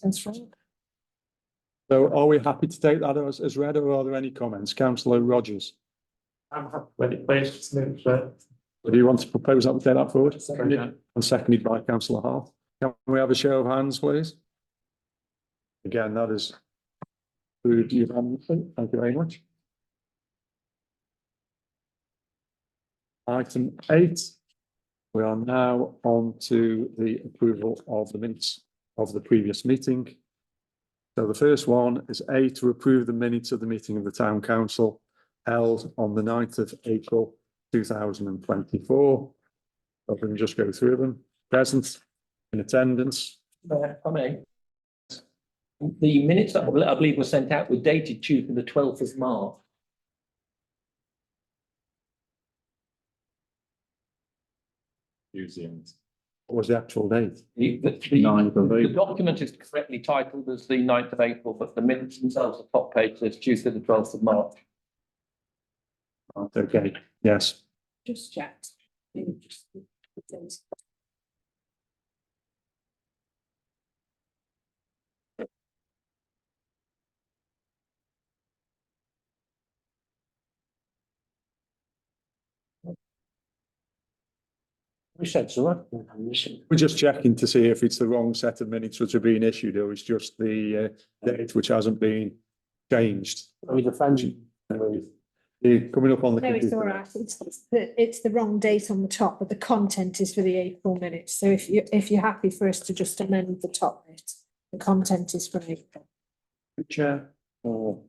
That's right. So are we happy to take that as read, or are there any comments? Councillor Rogers. I'm happy with it, please. Do you want to propose that we take that forward? And seconded by councillor Hart. Can we have a show of hands, please? Again, that is approved unanimously. Thank you very much. Item 8, we are now on to the approval of the minutes of the previous meeting. So the first one is A, to approve the minutes of the meeting of the Town Council held on the 9th of April 2024. So we can just go through them. Present, in attendance. The minutes that I believe were sent out were dated Tuesday the 12th of March. What was the actual date? The document is correctly titled as the 9th of April, but the minutes themselves, the top page says Tuesday the 12th of March. Okay, yes. Just checked. We said so. We're just checking to see if it's the wrong set of minutes which are being issued, or it's just the date which hasn't been changed. With the fancy. You're coming up on the No, it's computer. all right. It's the wrong date on the top, but the content is for the April minutes. So if you're happy for us to just amend the top bit, the content is for April. Chair. We'll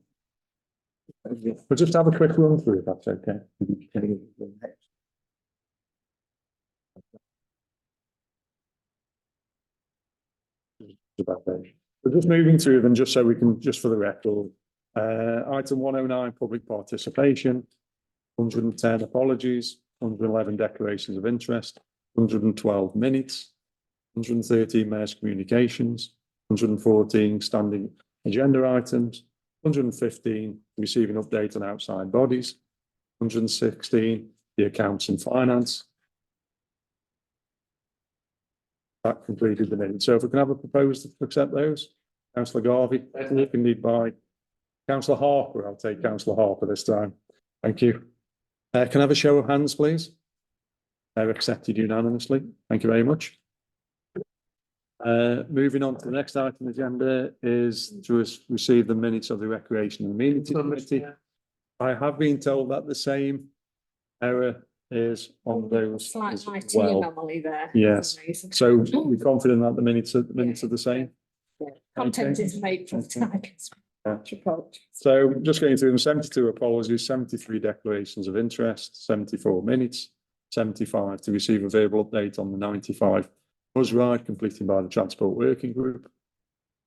just have a quick run through if that's okay. We're just moving through them just so we can, just for the record. Item 109, public participation, 110 apologies, 111 declarations of interest, 112 minutes, 113 mayor's communications, 114 standing agenda items, 115 receiving update on outside bodies, 116 the accounts and finance. That completed the minutes. So if we can have a proposal to accept those, councillor Garvey, seconded by councillor Harper. I'll take councillor Harper this time. Thank you. Can I have a show of hands, please? They're accepted unanimously. Thank you very much. Moving on to the next item on the agenda is to receive the minutes of the Recreation and Amenity Committee. I have been told that the same error is on those Slight as IT well. anomaly there. Yes. Amazing. So we're confident that the minutes are the same. Content Okay. is made for tonight. Apologies. So just going through them, 72 apologies, 73 declarations of interest, 74 minutes, 75 to receive a verbal update on the 95 bus ride completed by the Transport Working Group,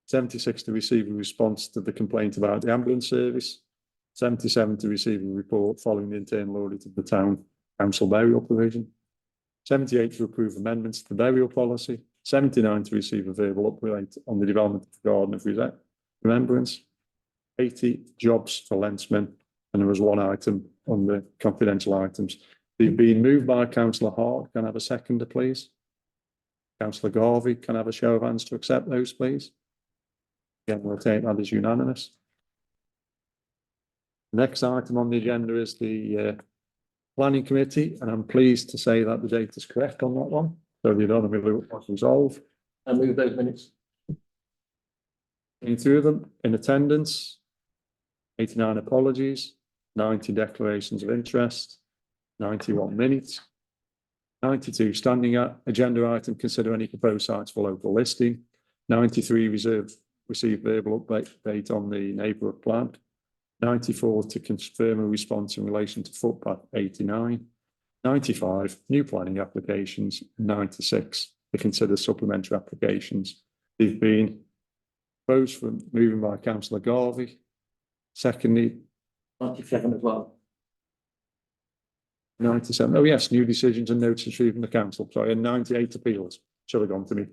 76 to receive a response to the complaint about the ambulance service, 77 to receive a report following the internal audit of the town council burial provision, 78 to approve amendments to the burial policy, 79 to receive a verbal update on the development of the Garden of Remembrance, 80 jobs for Lensman, and there was one item on the confidential items. They've been moved by Councillor Hart. Can I have a seconder, please? Councillor Garvey, can I have a show of hands to accept those, please? Again, we'll take that as unanimous. Next item on the agenda is the Planning Committee, and I'm pleased to say that the date is correct on that one. So the unanimous was resolved. I move those minutes. Going through them, in attendance, 89 apologies, 90 declarations of interest, 91 minutes, 92 standing at agenda item, consider any proposed sites for local listing, 93 receive verbal update on the neighbourhood plan, 94 to confirm a response in relation to footpath, 89, 95 new planning applications, 96 to consider supplementary applications. They've been proposed for moving by Councillor Garvey, secondly 97 as well. 97, oh yes, new decisions and notices from the council, sorry, and 98 appeals. Should have gone to me.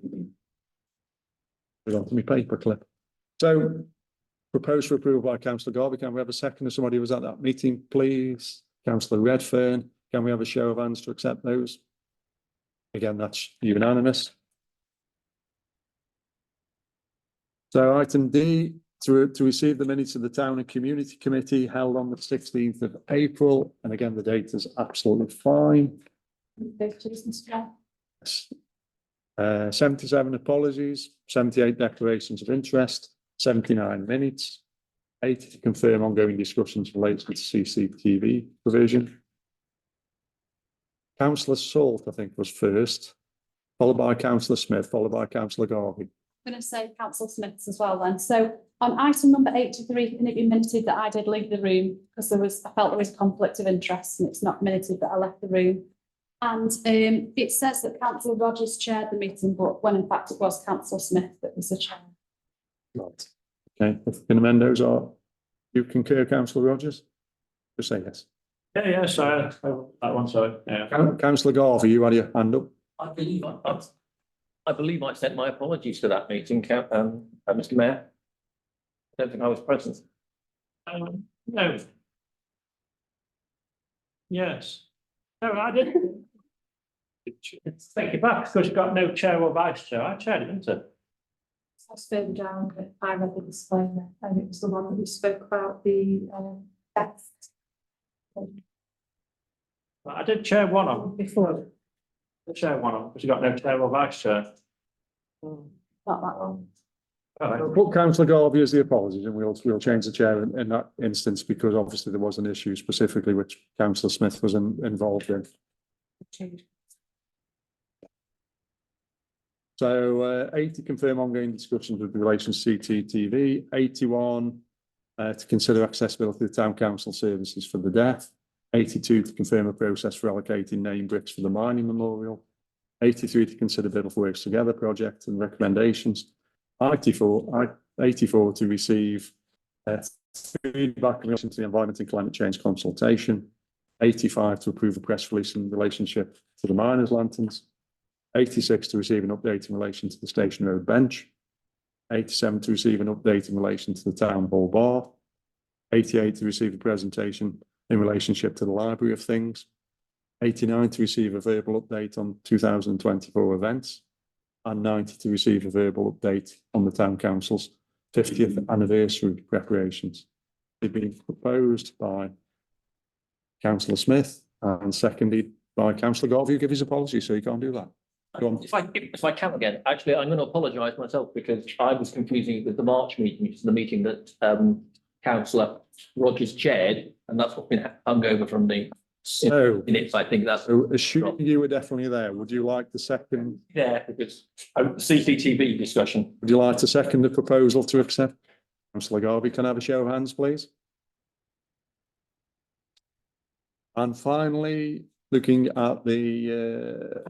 Should have gone to me paperclip. So, proposed for approval by Councillor Garvey. Can we have a second if somebody was at that meeting, please? Councillor Redfern, can we have a show of hands to accept those? Again, that's unanimous. So item D, to receive the minutes of the Town and Community Committee held on the 16th of April. And again, the date is absolutely fine. Those two, Mr. Chair. Yes. 77 apologies, 78 declarations of interest, 79 minutes, 80 to confirm ongoing discussions related to CCTV provision. Councillor Salt, I think, was first, followed by Councillor Smith, followed by Councillor Garvey. I'm going to say Councillor Smith's as well then. So on item number 83, can it be minuted that I did leave the room because I felt there was a conflict of interest, and it's not minuted that I left the room. And it says that Councillor Rogers chaired the meeting, but when in fact it was Councillor Smith that was the chair. Right. Okay, if we can amend those, you concur, Councillor Rogers? Just say yes. Yeah, so that one, sorry, yeah. Councillor Garvey, you had your hand up. I believe I sent my apologies to that meeting, Mr. Mayor. I don't think I was present. No. Yes. No, I didn't. Take it back because you've got no chair or vice chair. I chaired it, didn't I? That's further down, but I read the disclaimer, and it was the one that we spoke about the text. I did chair one on. Before. The chair one on, because you got no chair or vice chair. Not that one. Put Councillor Garvey as the apologies, and we'll change the chair in that instance, because obviously there was an issue specifically which Councillor Smith was involved in. So 80 confirm ongoing discussions with relation to CCTV, 81 to consider accessibility of town council services for the deaf, 82 to confirm a process for allocating name bricks for the mining memorial, 83 to consider bid of works together project and recommendations, 84 to receive feedback in relation to the environment and climate change consultation, 85 to approve a press release in relationship to the miners' lanterns, 86 to receive an update in relation to the Station Road bench, 87 to receive an update in relation to the Town Hall bar, 88 to receive a presentation in relationship to the Library of Things, 89 to receive a verbal update on 2024 events, and 90 to receive a verbal update on the Town Council's 50th anniversary preparations. They've been proposed by Councillor Smith and seconded Right, councillor Garvey, give his apology, so you can't do that. Go on. If I can again, actually, I'm going to apologise myself because I was confusing it with the March meeting, which is the meeting that councillor Rogers chaired, and that's what's been hung over from the So, minutes. I think that's assuming you were definitely there, would you like the second, there because CCTV discussion. would you like to second the proposal to accept? Councillor Garvey, can I have a show of hands, please? And finally, looking at the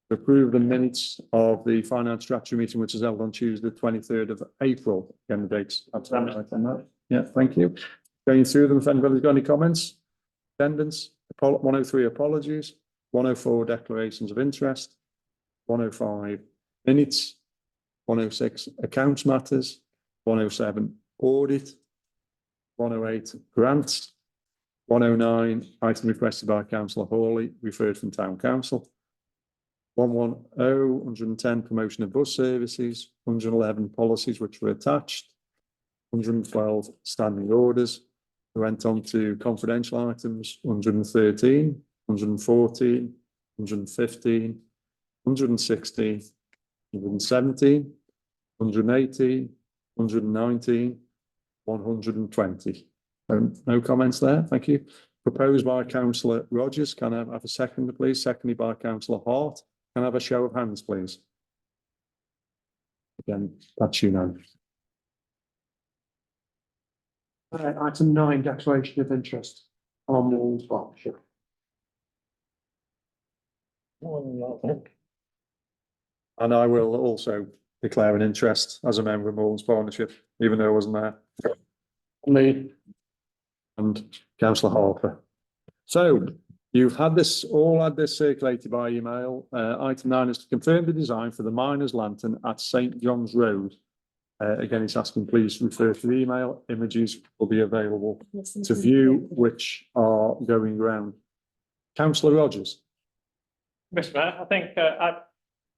approve the minutes of the finance strategy meeting, which is held on Tuesday, 23rd of April. Again, the dates. Right on that. Yeah, thank you. Going through them, if anybody's got any comments? Attendance, 103 apologies, 104 declarations of interest, 105 minutes, 106 accounts matters, 107 audit, 108 grants, 109 item requested by councillor Hawley, referred from town council, 110, 110 promotion of bus services, 111 policies which were attached, 112 standing orders. We went on to confidential items, 113, 114, 115, 116, 117, 118, 119, 120. No comments there, thank you. Proposed by councillor Rogers. Can I have a second, please? Seconded by councillor Hart. Can I have a show of hands, please? Again, that's unanimous. Item 9, declaration of interest on Moulds Partnership. And I will also declare an interest as a member of Moulds Partnership, even though I wasn't there. Me and councillor Harper. So you've had this, all had this circulated by email. Item 9 is to confirm the design for the miners' lantern at St John's Road. Again, it's asking please refer to the email. Images will be available to view, which are going round. Councillor Rogers. Mr. Mayor, I think I've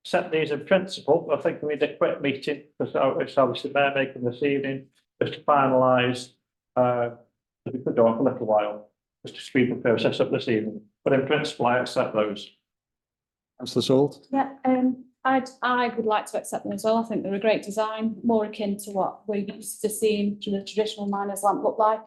set these in principle, but I think we need a quick meeting because it's obviously Mayor making this evening just to finalise. We could go on for a little while just to speed the process up this evening, but in principle, I accept those. Councillor Salt. Yeah, I would like to accept them as well. I think they're a great design, more akin to what we're used to seeing to the traditional miners' lamp look like.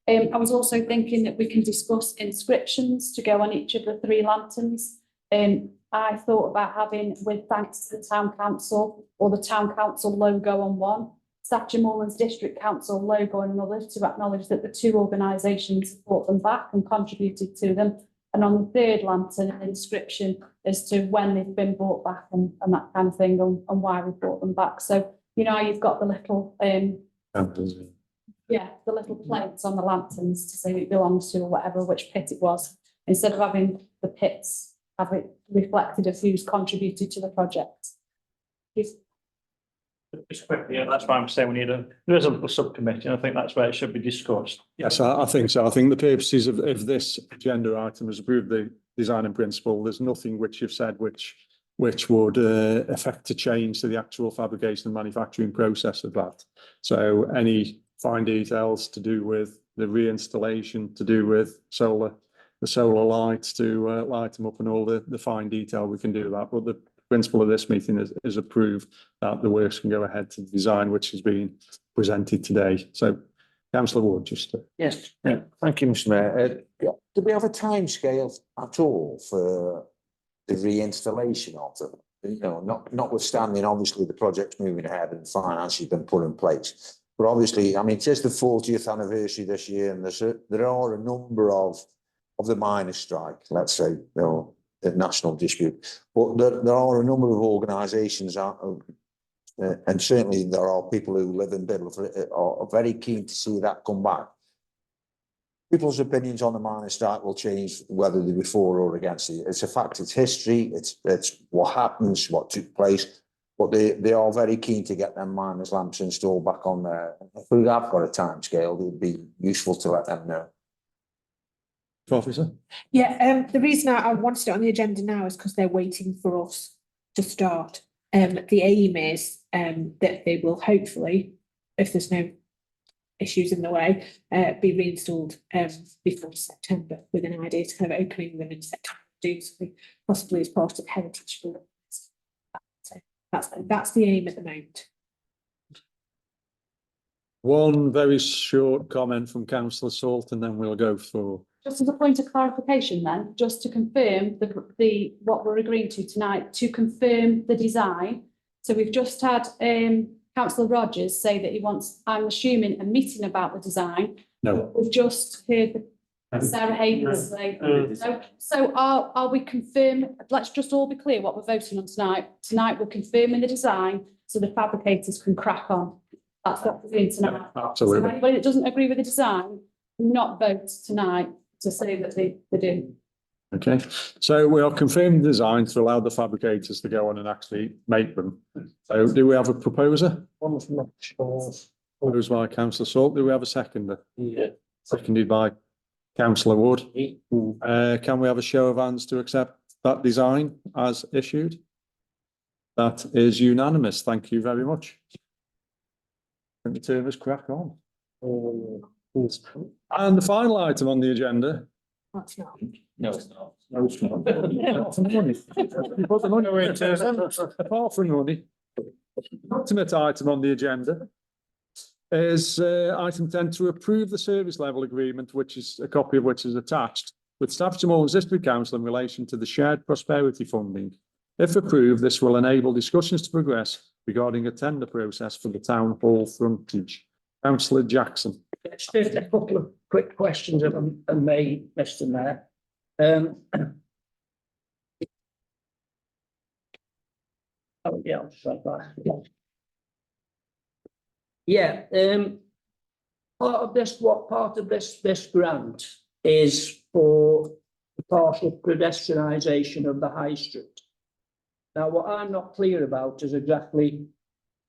I was also thinking that we can discuss inscriptions to go on each of the 3 lanterns. I thought about having, with thanks to the town council, or the town council logo on one, Thatcher Moorlands District Council logo on another, to acknowledge that the 2 organisations brought them back and contributed to them. And on the 3rd lantern, an inscription as to when they've been brought back and that kind of thing, and why we brought them back. So, you know, you've got the little, yeah, the little plates on the lanterns to say it belongs to or whatever, which pit it was, instead of having the pits have it reflected of who's contributed to the project. Just quickly, yeah, that's why I'm saying we need there is a little subcommittee, and I think that's where it should be discussed. Yes, I think so. I think the purposes of this agenda item has approved the design in principle. There's nothing which you've said which would affect a change to the actual fabrication and manufacturing process of that. So any fine details to do with the reinstallation, to do with the solar lights to light them up and all the fine detail, we can do that. But the principle of this meeting is approved that the works can go ahead to the design which has been presented today. So, Councillor Ward, just yes, yeah, thank you, Mr. Mayor. Do we have a timescale at all for the reinstallation of them? You know, notwithstanding obviously the project's moving ahead and finance has been put in place, but obviously, I mean, it is the 40th anniversary this year, and there are a number of the miners' strike, let's say, you know, the national dispute, but there are a number of organisations and certainly there are people who live in Biddulph are very keen to see that come back. People's opinions on the miners' strike will change whether they're before or against it. It's a fact, it's history, it's what happens, what took place, but they are very keen to get them miners' lamps installed back on there. If we have got a time scale, it would be useful to let them know. Officer. Yeah, the reason I wanted it on the agenda now is because they're waiting for us to start. The aim is that they will hopefully, if there's no issues in the way, be reinstalled before September, with an idea to kind of opening them in September, do something possibly as part of heritage. So that's the aim at the moment. One very short comment from councillor Salt and then we'll go through. Just as a point of clarification then, just to confirm the what we're agreeing to tonight, to confirm the design. So we've just had councillor Rogers say that he wants, I'm assuming, a meeting about the design. No. We've just heard Sarah Hayden say. So are we confirm, let's just all be clear what we're voting on tonight. Tonight we're confirming the design so the fabricators can crack on. That's what we're doing tonight. Absolutely. So anybody that doesn't agree with the design, not vote tonight to say that they do. Okay, so we are confirming the design to allow the fabricators to go on and actually make them. So do we have a proposer? Proposed by councillor Salt. Do we have a seconder? Yeah. Seconded by councillor Wood. Can we have a show of hands to accept that design as issued? That is unanimous. Thank you very much. Can the termers crack on? And the final item on the agenda. That's not. No, it's not. No, it's not. Apart from money. You put the money away, apart from money. Ultimate item on the agenda is item 10 to approve the service level agreement, which is a copy of which is attached with Staffordshire Moorlands District Council in relation to the shared prosperity funding. If approved, this will enable discussions to progress regarding a tender process for the town hall frontage. Councillor Jackson. Just a couple of quick questions if I may, Mr. Mayor. Oh, yeah, I'll try that. Yeah, part of this grant is for the partial pedestrianisation of the High Street. Now, what I'm not clear about is exactly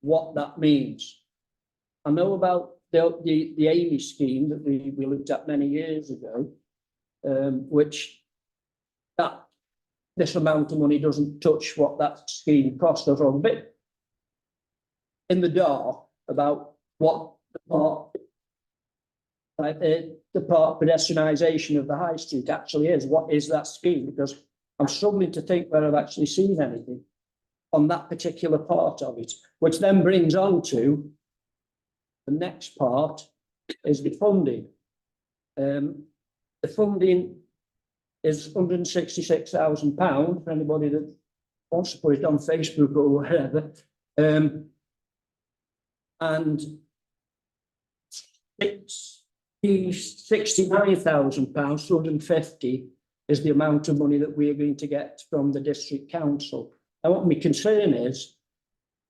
what that means. I know about the Amy scheme that we looked at many years ago, which this amount of money doesn't touch what that scheme cost us. I'm a bit in the dark about what the part pedestrianisation of the High Street actually is. What is that scheme? Because I'm struggling to think where I've actually seen anything on that particular part of it, which then brings on to the next part is the funding. The funding is £166,000 for anybody that wants to put it on Facebook or whatever. And £69,000, 250 is the amount of money that we are going to get from the district council. And what my concern is,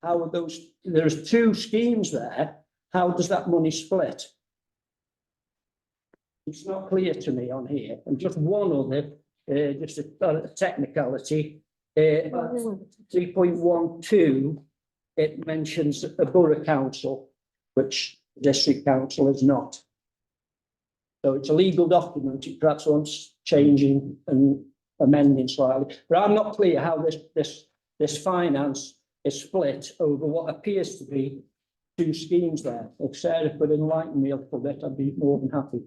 how are those, there's two schemes there, how does that money split? It's not clear to me on here. And just one other, just a technicality, 3.12, it mentions a borough council, which the district council is not. So it's a legal document, it perhaps wants changing and amending slightly. But I'm not clear how this finance is split over what appears to be two schemes there. If Sarah could enlighten me a little bit, I'd be more than happy.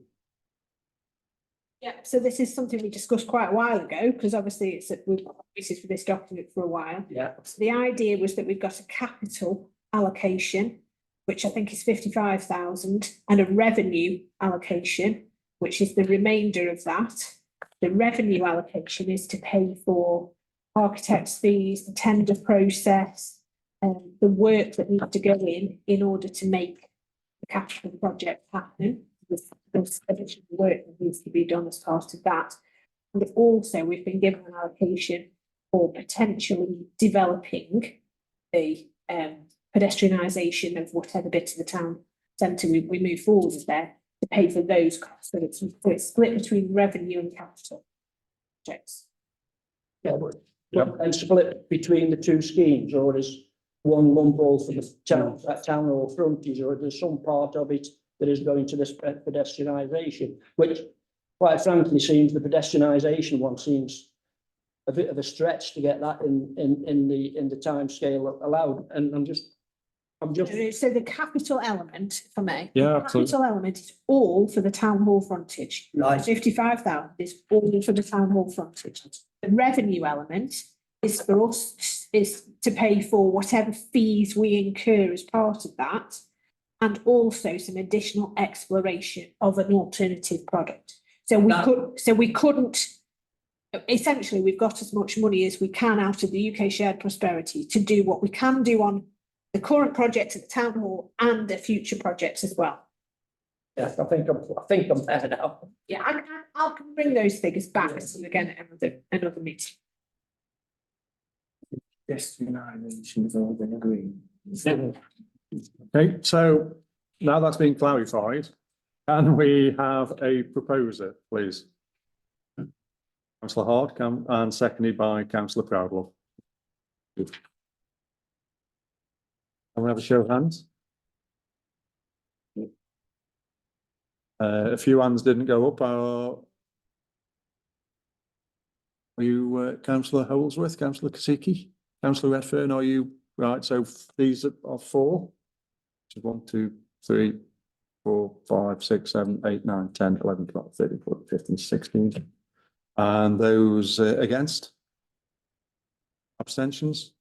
Yeah, so this is something we discussed quite a while ago, because obviously we've got pieces for this document for a while. Yeah. So the idea was that we've got a capital allocation, which I think is 55,000, and a revenue allocation, which is the remainder of that. The revenue allocation is to pay for architects' fees, the tender process, the work that needs to go in order to make the capital project happen. There's additional work that needs to be done as part of that. And also we've been given an allocation for potentially developing the pedestrianisation of whatever bit of the town centre we move forward with there to pay for those costs. So it's split between revenue and capital projects. Yeah, and split between the two schemes, or is one lump all for the town, that town hall frontage, or there's some part of it that is going to this pedestrianisation, which quite frankly seems the pedestrianisation one seems a bit of a stretch to get that in the time scale allowed. And I'm just I'm just, So the capital element for me. Yeah, absolutely. Capital element is all for the town hall frontage. right, 55,000 is all for the town hall frontage. The revenue element is for us, is to pay for whatever fees we incur as part of that. And also some additional exploration of an alternative product. So we couldn't, essentially, we've got as much money as we can out of the UK Shared Prosperity to do what we can do on the current project at the town hall and the future projects as well. yes, I think I'm there now. Yeah, I can bring those figures back to you again at another meeting. Yes, have all been agreed. Okay, so now that's been clarified, can we have a proposer, please? Councillor Hart, and seconded by Councillor Proudlove. Good. Can we have a show of hands? A few hands didn't go up. Are you Councillor Holdsworth, Councillor Kasiki, Councillor Redfern? Are you right? So these are four. 1, 2, 3, 4, 5, 6, 7, 8, 9, 10, 11, 12, 13, 14, 15, 16. And those against? Abstentions?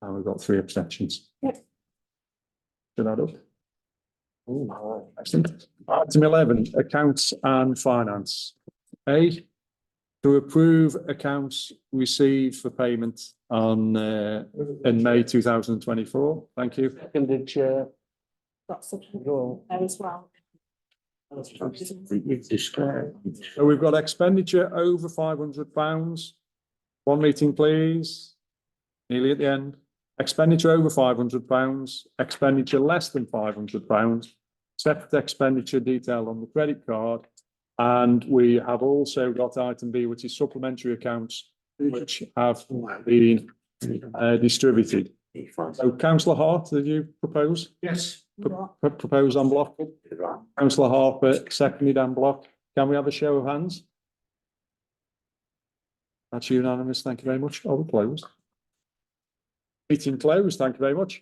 And we've got 3 abstentions. Yep. Should add up. Excellent. Item 11, accounts and finance. A, to approve accounts received for payment on in May 2024. Thank you. Seconded, Chair. Got something there as well. You've described. So we've got expenditure over £500. One meeting, please. Nearly at the end. Expenditure over £500. Expenditure less than £500. Separate expenditure detailed on the credit card. And we have also got item B, which is supplementary accounts, which have been distributed. So Councillor Hart, did you propose? Yes. Propose en bloc? Councillor Harper, seconded en bloc. Can we have a show of hands? That's unanimous. Thank you very much. Are we closed? Meeting closed. Thank you very much.